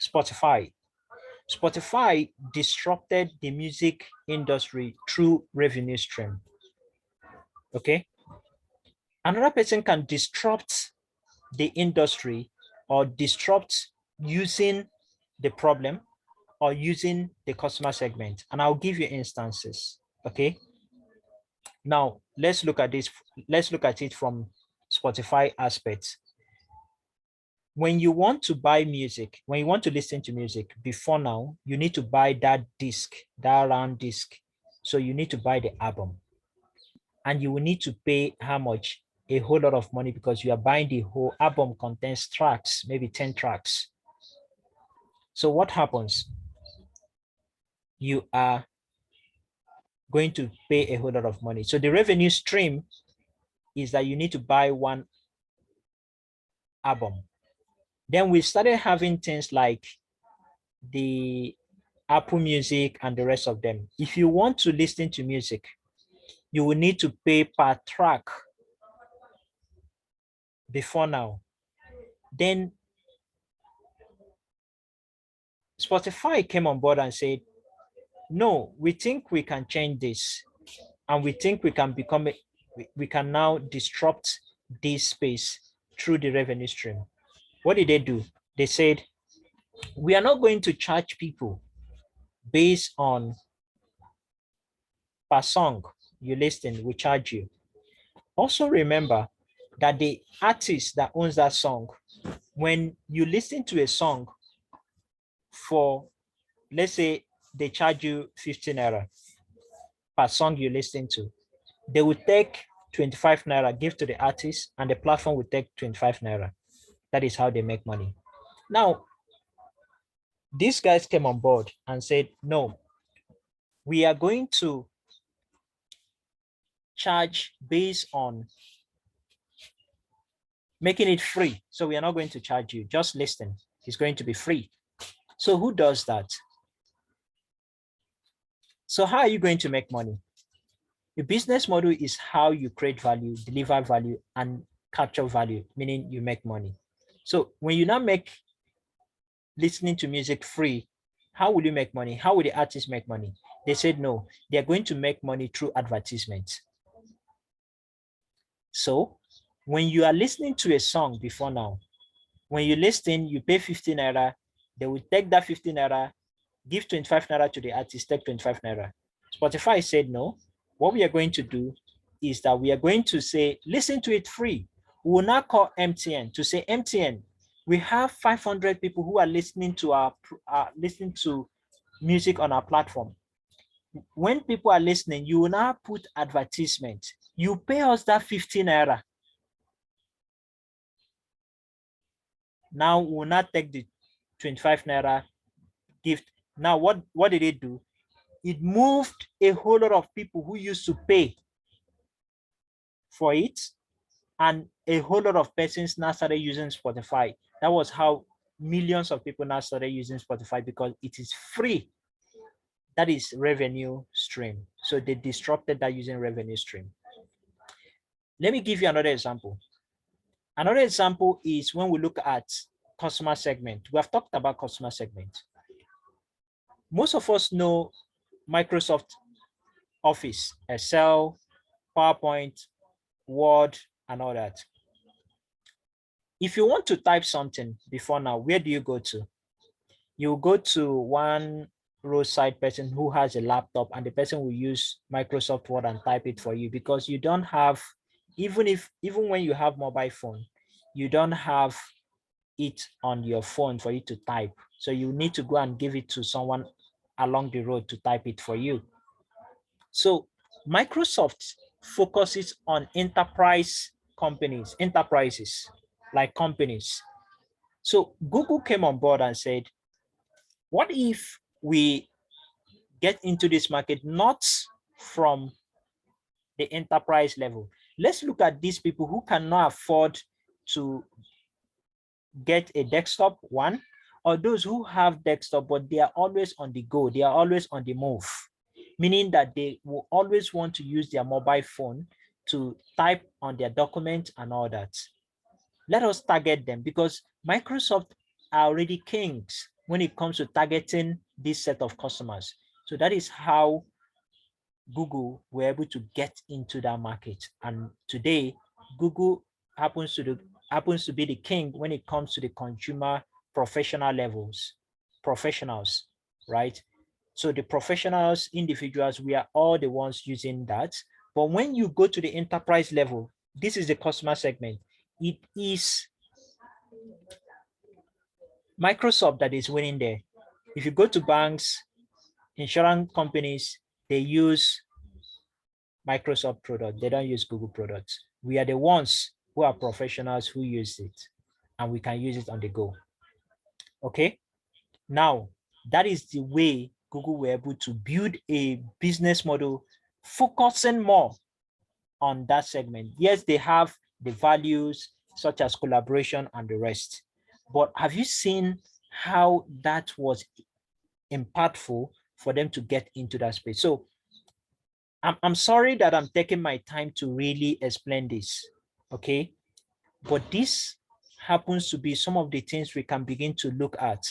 Spotify, Spotify disrupted the music industry through revenue stream. Okay. Another person can disrupt the industry or disrupt using the problem or using the customer segment. And I'll give you instances. Okay. Now let's look at this. Let's look at it from Spotify aspects. When you want to buy music, when you want to listen to music, before now, you need to buy that disc, that round disc. So you need to buy the album. And you will need to pay how much? A whole lot of money, because you are buying the whole album contains tracks, maybe 10 tracks. So what happens? You are going to pay a whole lot of money. So the revenue stream is that you need to buy one album. Then we started having things like the Apple Music and the rest of them. If you want to listen to music, you will need to pay per track before now. Then Spotify came on board and said, no, we think we can change this. And we think we can we can now disrupt this space through the revenue stream. What did they do? They said, we are not going to charge people based on per song you listen, we charge you. Also remember that the artist that owns that song, when you listen to a song for, let's say they charge you 15 naira per song you listen to, they will take 25 naira, give to the artist, and the platform will take 25 naira. That is how they make money. Now, these guys came on board and said, no, we are going to charge based on making it free. So we are not going to charge you, just listen. It's going to be free. So who does that? So how are you going to make money? The business model is how you create value, deliver value, and capture value, meaning you make money. So when you now make listening to music free, how will you make money? How will the artist make money? They said no, they're going to make money through advertisements. So when you are listening to a song before now, when you listen, you pay 15 naira, they will take that 15 naira, give 25 naira to the artist, take 25 naira. Spotify said no. What we are going to do is that we are going to say, listen to it free. We will now call MTN to say, MTN, we have 500 people who are listening to listening to music on our platform. When people are listening, you will now put advertisement. You pay us that 15 naira. Now we will not take the 25 naira gift. Now what did it do? It moved a whole lot of people who used to pay for it, and a whole lot of persons now started using Spotify. That was how millions of people now started using Spotify, because it is free. That is revenue stream. So they disrupted that using revenue stream. Let me give you another example. Another example is when we look at customer segment. We have talked about customer segment. Most of us know Microsoft Office, Excel, PowerPoint, Word, and all that. If you want to type something before now, where do you go to? You go to one roadside person who has a laptop, and the person will use Microsoft Word and type it for you, because you don't have, even when you have mobile phone, you don't have it on your phone for you to type. So you need to go and give it to someone along the road to type it for you. So Microsoft focuses on enterprises like companies. So Google came on board and said, what if we get into this market not from the enterprise level? Let's look at these people who cannot afford to get a desktop, one, or those who have desktop, but they are always on the go, they are always on the move, meaning that they will always want to use their mobile phone to type on their document and all that. Let us target them, because Microsoft are already kings when it comes to targeting this set of customers. So that is how Google were able to get into that market. And today, Google happens to be the king when it comes to the consumer professional levels, professionals, right? So the professionals, individuals, we are all the ones using that. But when you go to the enterprise level, this is the customer segment. It is Microsoft that is winning there. If you go to banks, insurance companies, they use Microsoft product. They don't use Google products. We are the ones who are professionals who use it, and we can use it on the go. Okay. Now, that is the way Google were able to build a business model focusing more on that segment. Yes, they have the values such as collaboration and the rest. But have you seen how that was impactful for them to get into that space? So I'm sorry that I'm taking my time to really explain this, okay? But this happens to be some of the things we can begin to look at.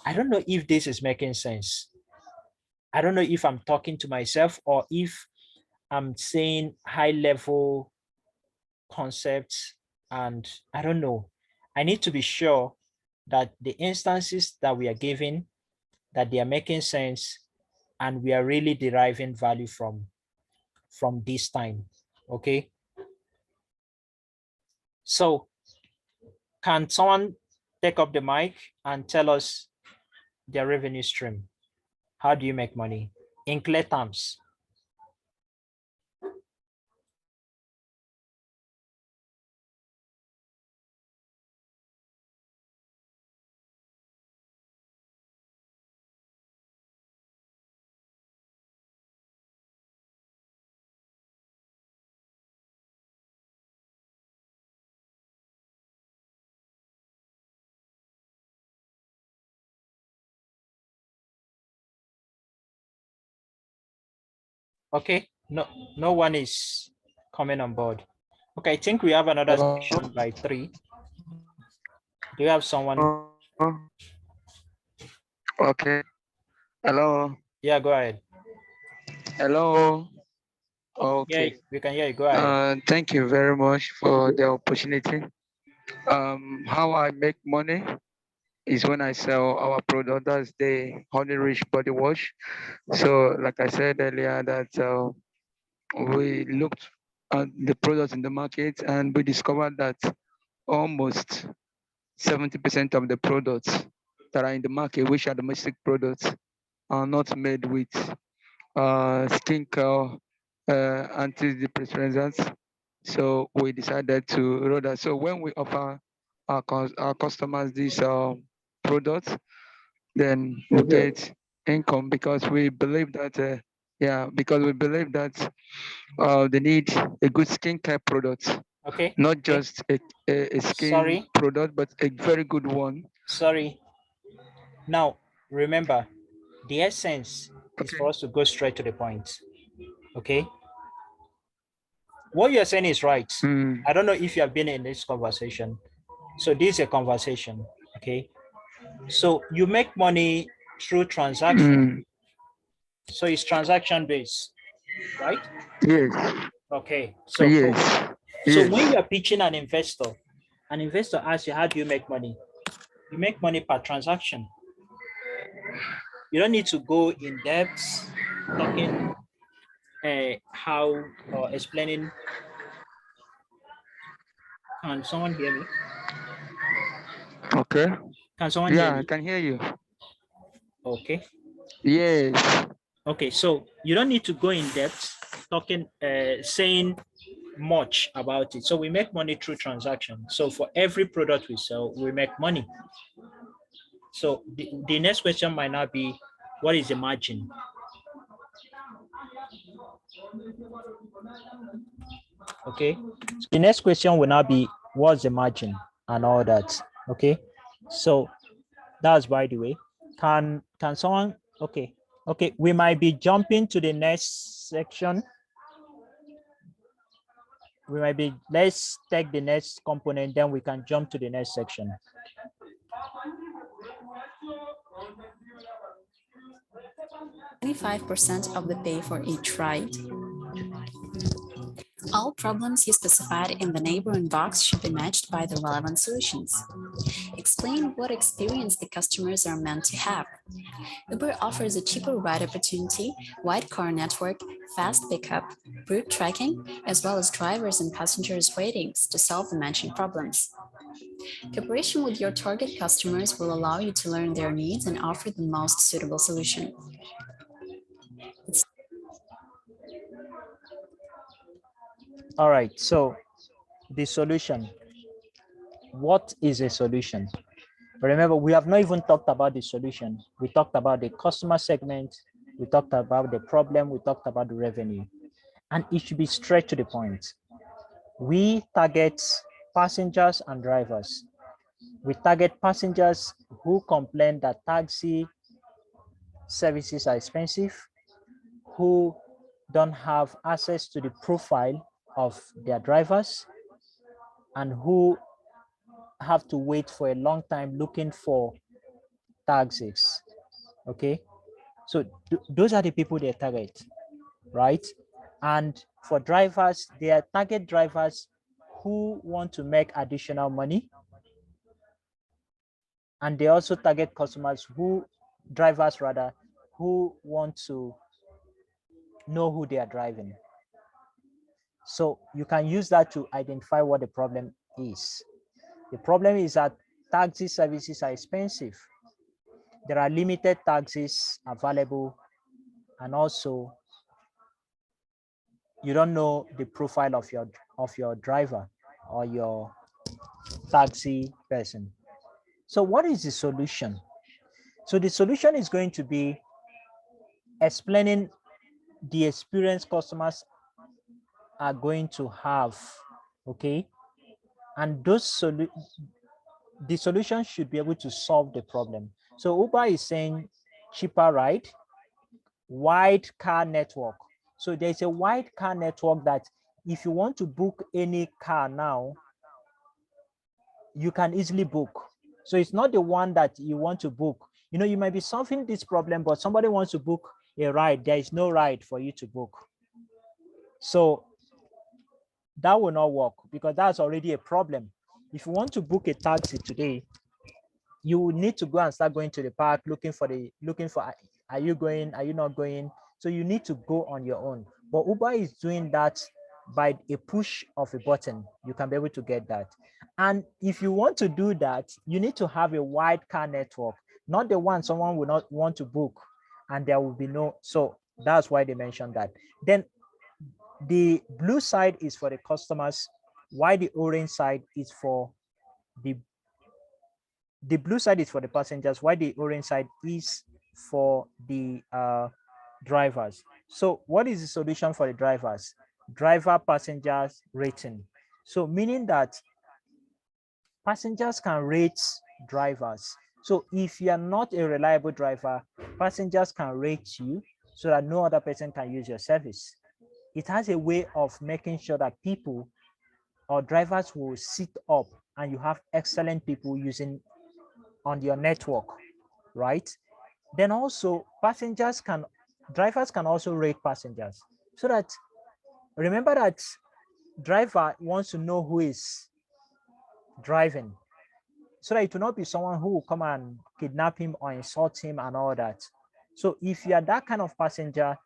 I don't know if this is making sense. I don't know if I'm talking to myself or if I'm saying high level concepts, and I don't know. I need to be sure that the instances that we are giving, that they are making sense, and we are really deriving value from this time. Okay. So can someone take up the mic and tell us their revenue stream? How do you make money in clear terms? Okay, no one is coming on board. Okay, I think we have another Hello. section by 3. Do you have someone? Okay. Hello. Yeah, go ahead. Hello. Yeah, Okay. we can hear you. Go ahead. Thank you very much for the opportunity. How I make money is when I sell our product. That's the Honey Rich body wash. So, like I said earlier, that we looked at the products in the market and we discovered that almost 70% of the products that are in the market, which are domestic products, are not made with skincare antidepressants. So we decided to roll that. So when we offer our customers these products, then we get income because we believe that they need a good skincare product, Okay. not Okay. just a skin Sorry. product, but a very good one. Sorry. Now, remember, the essence is Okay. for us to go straight to the point. Okay. What you're saying is right. Mm, I don't know if you have been in this conversation. So this is a conversation. Okay. So you make money through transaction. mm, So it's transaction based, right? yes. Okay. So cool. Yes. So when Yes. you are pitching an investor asks you, how do you make money? You make money per transaction. You don't need to go in depth talking how or explaining. Can someone hear me? Okay. Can someone hear Yeah, I me? can hear you. Okay. Yes. Okay. So you don't need to go in depth talking, saying much about it. So we make money through transaction. So for every product we sell, we make money. So the next question might not be, what is the margin? Okay. So the next question will now be, what's the margin and all that. Okay. So that's by the way. Can someone, okay. Okay, we might be jumping to the next section. We might be, let's take the next component, then we can jump to the next section. 25% of the pay for each ride. All problems you specified in the neighboring box should be matched by the relevant solutions. Explain what experience the customers are meant to have. Uber offers a cheaper ride opportunity, wide car network, fast pickup, route tracking, as well as drivers and passengers ratings to solve the matching problems. Cooperation with your target customers will allow you to learn their needs and offer the most suitable solution. All right, so the solution. What is a solution? Remember, we have not even talked about the solution. We talked about the customer segment, we talked about the problem, we talked about the revenue, and it should be straight to the point. We target passengers and drivers. We target passengers who complain that taxi services are expensive, who don't have access to the profile of their drivers, and who have to wait for a long time looking for taxis. Okay, so those are the people they target, right? And for drivers, they are target drivers who want to make additional money, and they also target customers who, drivers rather, who want to know who they are driving. So you can use that to identify what the problem is. The problem is that taxi services are expensive. There are limited taxis available, and also you don't know the profile of your driver or your taxi person. So what is the solution? So the solution is going to be explaining the experience customers are going to have, okay? And the solution should be able to solve the problem. So Uber is saying cheaper ride, wide car network. So there's a wide car network that if you want to book any car now, you can easily book. So it's not the one that you want to book. You know, you might be solving this problem, but somebody wants to book a ride. There is no ride for you to book. So that will not work because that's already a problem. If you want to book a taxi today, you will need to go and start going to the park looking for are you going, are you not going? So you need to go on your own. But Uber is doing that by a push of a button. You can be able to get that. And if you want to do that, you need to have a wide car network, not the one someone will not want to book and there will be no. So that's why they mentioned that. Then the blue side is for the customers, while the orange side is for the blue side is for the passengers, while the orange side is for the drivers. So what is the solution for the drivers? Driver passengers rating. So meaning that passengers can rate drivers. So if you are not a reliable driver, passengers can rate you so that no other person can use your service. It has a way of making sure that people or drivers will sit up and you have excellent people using on your network, right? Then also drivers can also rate passengers so that, remember that driver wants to know who is driving so that it will not be someone who will come and kidnap him or insult him and all that. So if you are that kind of passenger,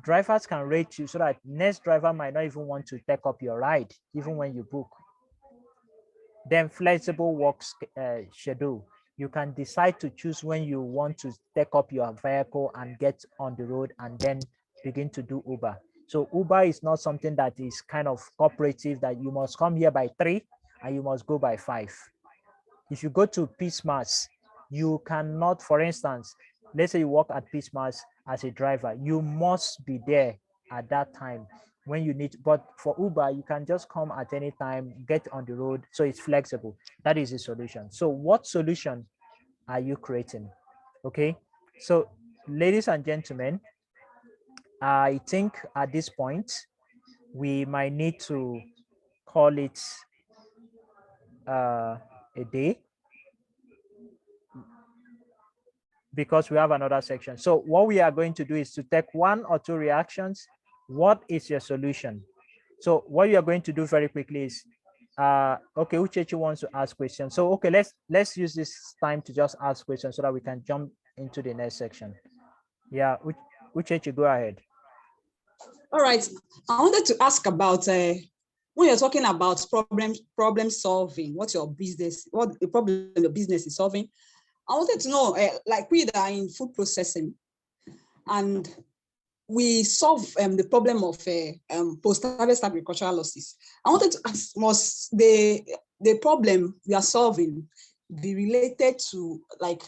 drivers can rate you so that next driver might not even want to take up your ride, even when you book. Then flexible work schedule. You can decide to choose when you want to take up your vehicle and get on the road and then begin to do Uber. So Uber is not something that is kind of cooperative that you must come here by 3 and you must go by 5. If you go to Peace Mass, you cannot, for instance, let's say you work at Peace Mass as a driver, you must be there at that time when you need. But for Uber, you can just come at any time, get on the road. So it's flexible. That is the solution. So what solution are you creating? Okay. So ladies and gentlemen, I think at this point, we might need to call it a day because we have another section. So what we are going to do is to take 1 or 2 reactions. What is your solution? So what you are going to do very quickly is, okay, Uchechi wants to ask questions. So okay, let's use this time to just ask questions so that we can jump into the next section. Yeah, Uchechi, go ahead. All right, I wanted to ask about when you're talking about problem solving, what the problem your business is solving. I wanted to know, like we that are in food processing, and we solve the problem of post-harvest agricultural losses. I wanted to ask, must the problem we are solving be related to, like,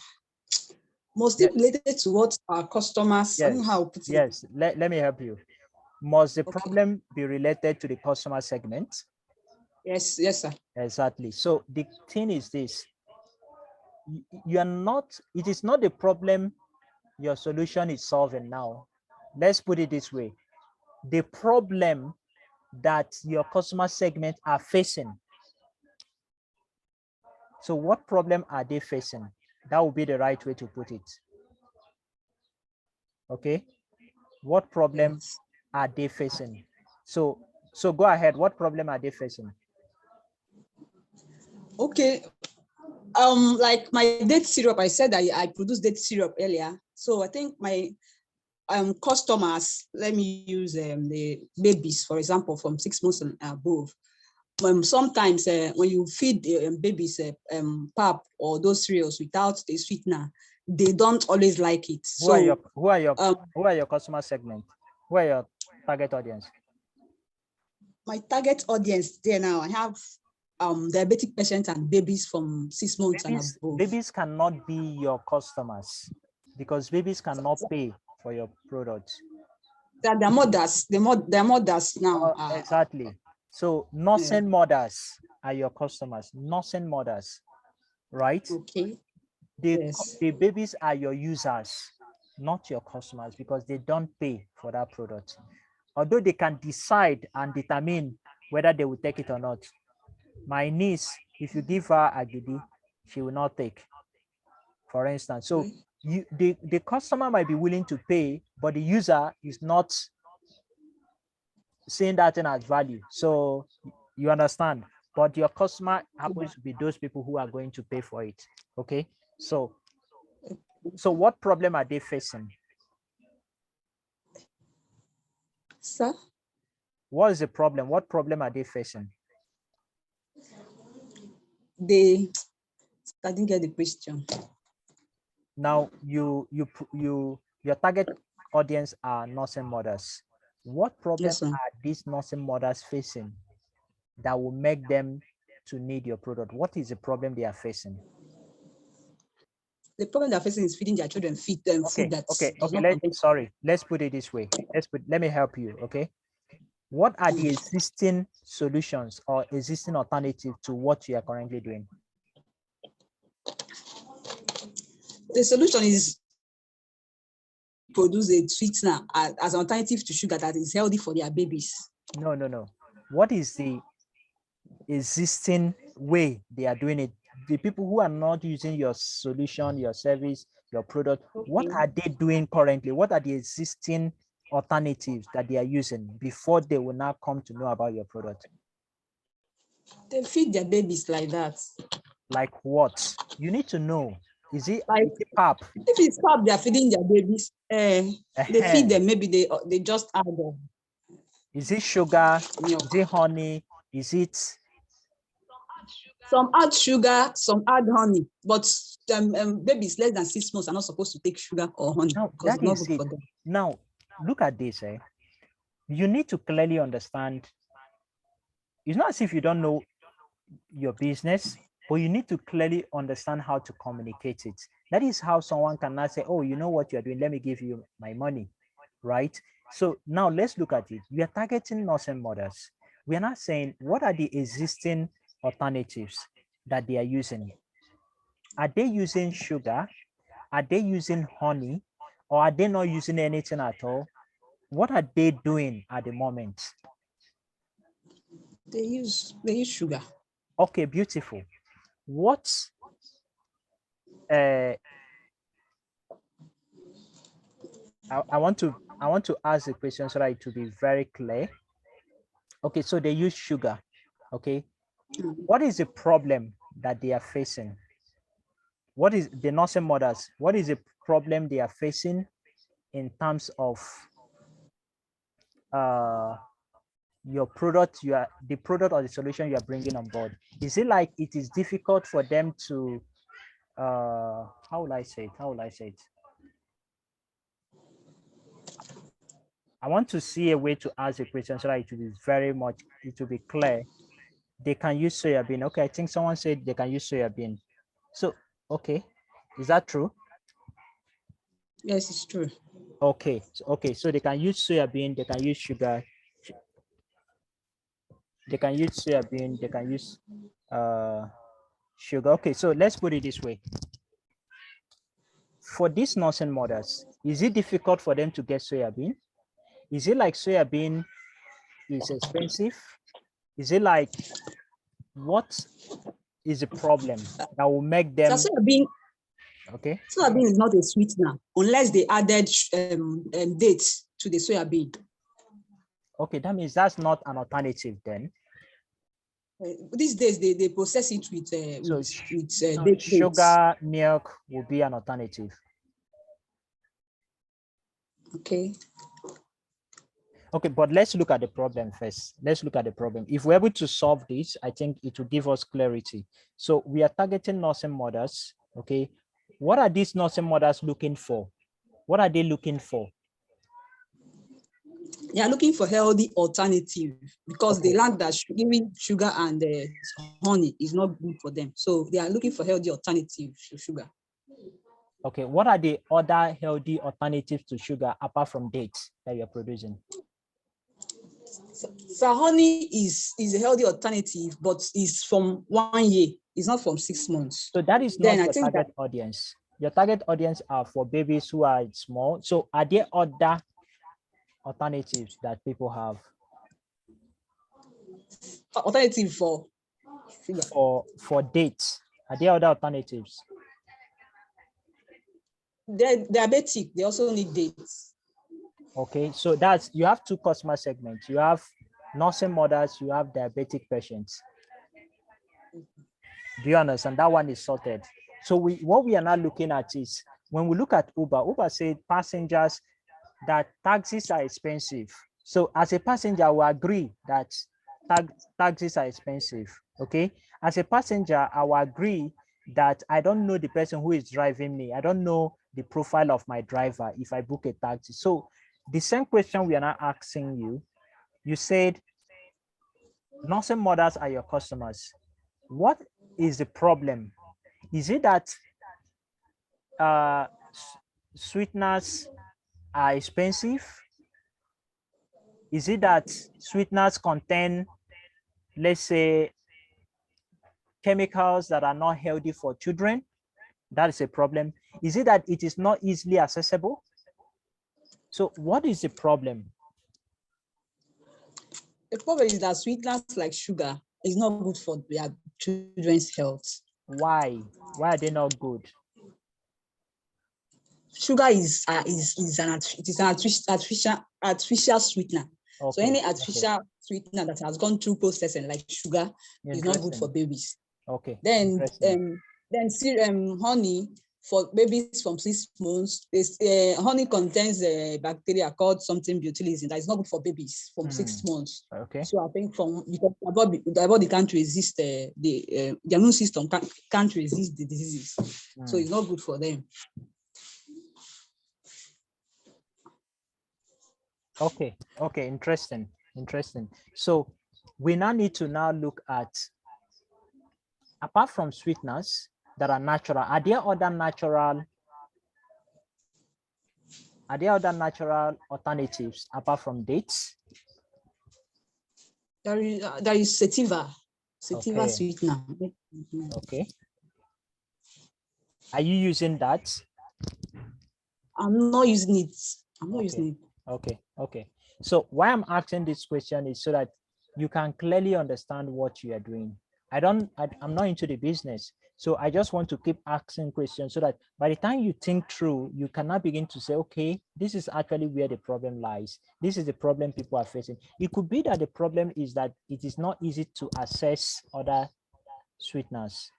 must it be related to what our customers? Yes. I don't know how to put it. Yes. Let me help you. Must the Okay. problem be related to the customer segment? Yes, sir. Exactly. So the thing is this: you are not. It is not the problem your solution is solving now. Let's put it this way: the problem that your customer segment are facing. So what problem are they facing? That would be the right way to put it. Okay. What problem are they facing? So go ahead. What problem are they facing? Okay. Like my date syrup, I said that I produce date syrup earlier. So I think my customers, let me use the babies, for example, from 6 months and above. Sometimes when you feed babies pap or those cereals without the sweetener, they don't always like it. Who are your customer segment? Who are your target audience? My target audience there now, I have diabetic patients and babies from 6 months and above. Babies cannot be your customers because babies cannot pay for your products. They're mothers. They're mothers now. Exactly. So nursing mothers are your customers. Nursing mothers, right? Okay. The babies are your users, not your customers, because they don't pay for that product. Although they can decide and determine whether they will take it or not. My niece, if you give her agidi, she will not take, for instance. So the customer might be willing to pay, but the user is not seeing that thing as value. So you understand, but your customer happens to be those people who are going to pay for it. Okay. So what problem are they facing? Sir, What is the problem? What problem are they facing? I didn't get the question. Now your target audience are nursing mothers. What problem Yes, sir. are these nursing mothers facing that will make them to need your product? What is the problem they are facing? The problem they're facing is feeding their children food that does not contain. Let's put it this way. Let me help you. Okay. What are the existing solutions or existing alternative to what you are currently doing? The solution is produce a sweetener as an alternative to sugar that is healthy for their babies. No. What is the existing way they are doing it? The people who are not using your solution, your service, your product, what are they doing currently? What are the existing alternatives that they are using before they will now come to know about your product? They feed their babies like that. Like what? You need to know. Is it pap? If it's pap, they are feeding their babies. They feed them. Maybe they just add them. Is it sugar? Milk. Is it honey? Is it? Some add sugar, some add honey, but babies less than 6 months are not supposed to take sugar or honey because it's not good for them. Now, look at this. You need to clearly understand. It's not as if you don't know your business, but you need to clearly understand how to communicate it. That is how someone cannot say, oh, you know what you're doing, let me give you my money, right? So now let's look at it. We are targeting nursing mothers. We are not saying what are the existing alternatives that they are using. Are they using sugar? Are they using honey? Or are they not using anything at all? What are they doing at the moment? They use sugar. Okay, beautiful. What I want to ask the question so that it will be very clear. Okay, so they use sugar. Okay, what is the problem that they are facing? What is the nursing mothers? What is the problem they are facing in terms of your product? The product or the solution you are bringing on board. Is it like it is difficult for them to? How will I say it? I want to see a way to ask a question so that it will be clear. They can use soybean. Okay, I think someone said they can use soybean. So, okay, is that true? Yes, it's true. Okay, so they can use soybean, they can use sugar, they can use soybean, they can use sugar. Okay, so let's put it this way. For these nursing mothers, is it difficult for them to get soybean? Is it like soybean is expensive? Is it like, what is the problem that will make them? So soybean is not a sweetener unless they added dates to the soybean. Okay, that means that's not an alternative then. These days they process it with sugar, milk will be an alternative. Okay. Okay, but let's look at the problem first. Let's look at the problem. If we're able to solve this, I think it will give us clarity. So we are targeting nursing mothers. Okay, what are these nursing mothers looking for? What are they looking for? They are looking for healthy alternative because they learned that giving sugar and honey is not good for them. So they are looking for healthy alternative to sugar. Okay, what are the other healthy alternatives to sugar apart from dates that you're producing? So honey is a healthy alternative, but it's from 1 year. It's not from 6 months. So that is not your target audience. Your target audience are for babies who are small. So are there other alternatives that people have? Alternative for sugar. For dates. Are there other They're diabetic. They also need dates. Okay, so that's, you have two customer segments. You have nursing mothers, you have diabetic patients. Do you understand? That one is sorted. So what we are now looking at is, when we look at Uber said passengers, that taxis are expensive. So as a passenger, we agree that taxis are expensive. Okay. As a passenger, I will agree that I don't know the person who is driving me. I don't know the profile of my driver if I book a taxi. So the same question we are now asking you, you said nursing mothers are your customers. What is the problem? Is it that uh, sweeteners are expensive? Is it that sweeteners contain, let's say, chemicals that are not healthy for children? That is a problem. Is it that it is not easily accessible? So what is the problem? The problem is that sweeteners like sugar is not good for their children's health. Why? Why are they not good? Sugar is an artificial sweetener. Okay. So any Okay. artificial sweetener that has gone through processing like sugar is not good for Interesting. babies. Okay. Then Interesting. honey for babies from 6 months. Honey contains a bacteria called something botulism that is not good for babies from 6 months. Okay. So I think because the body can't resist the immune system can't resist the diseases. So it's not good for them. Okay. Okay. Interesting. Interesting. So we now need to now look at, apart from sweeteners that are natural, are there other natural alternatives apart from dates? There is sativa Okay. sweetener. Okay. Are you using that? I'm not using it. I'm not Okay. using it. Okay. Okay. So why I'm asking this question is so that you can clearly understand what you are doing. I'm not into the business. So I just want to keep asking questions so that by the time you think through, you cannot begin to say, okay, this is actually where the problem lies. This is the problem people are facing. It could be that the problem is that it is not easy to access other sweeteners.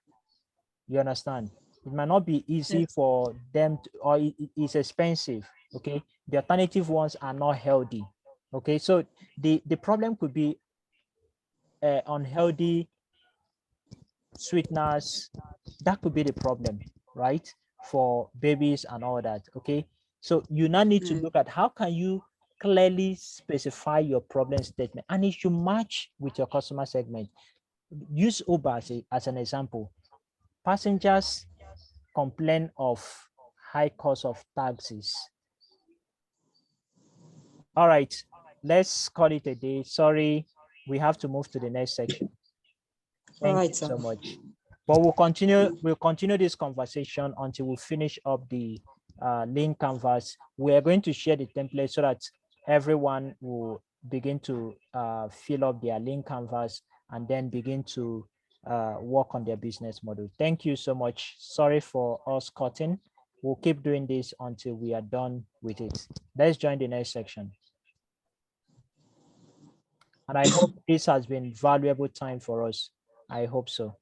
You understand? It might not be easy for them to, or it's expensive. Okay. The alternative ones are not healthy. Okay. So the problem could be unhealthy sweeteners. That could be the problem, right? For babies and all that. Okay. So you now need to look at how can you clearly specify your problem statement, and it should match with your customer segment. Use Uber as an example. Passengers complain of high cost of taxis. All right, let's call it a day. Sorry, we have to move to the next section. All Thank right, you sir. so much. But we'll continue this conversation until we finish up the lean canvas. We are going to share the template so that everyone will begin to fill up their lean canvas and then begin to work on their business model. Thank you so much. Sorry for us cutting. We'll keep doing this until we are done with it. Let's join the next section. And I hope this has been valuable time for us. I hope so.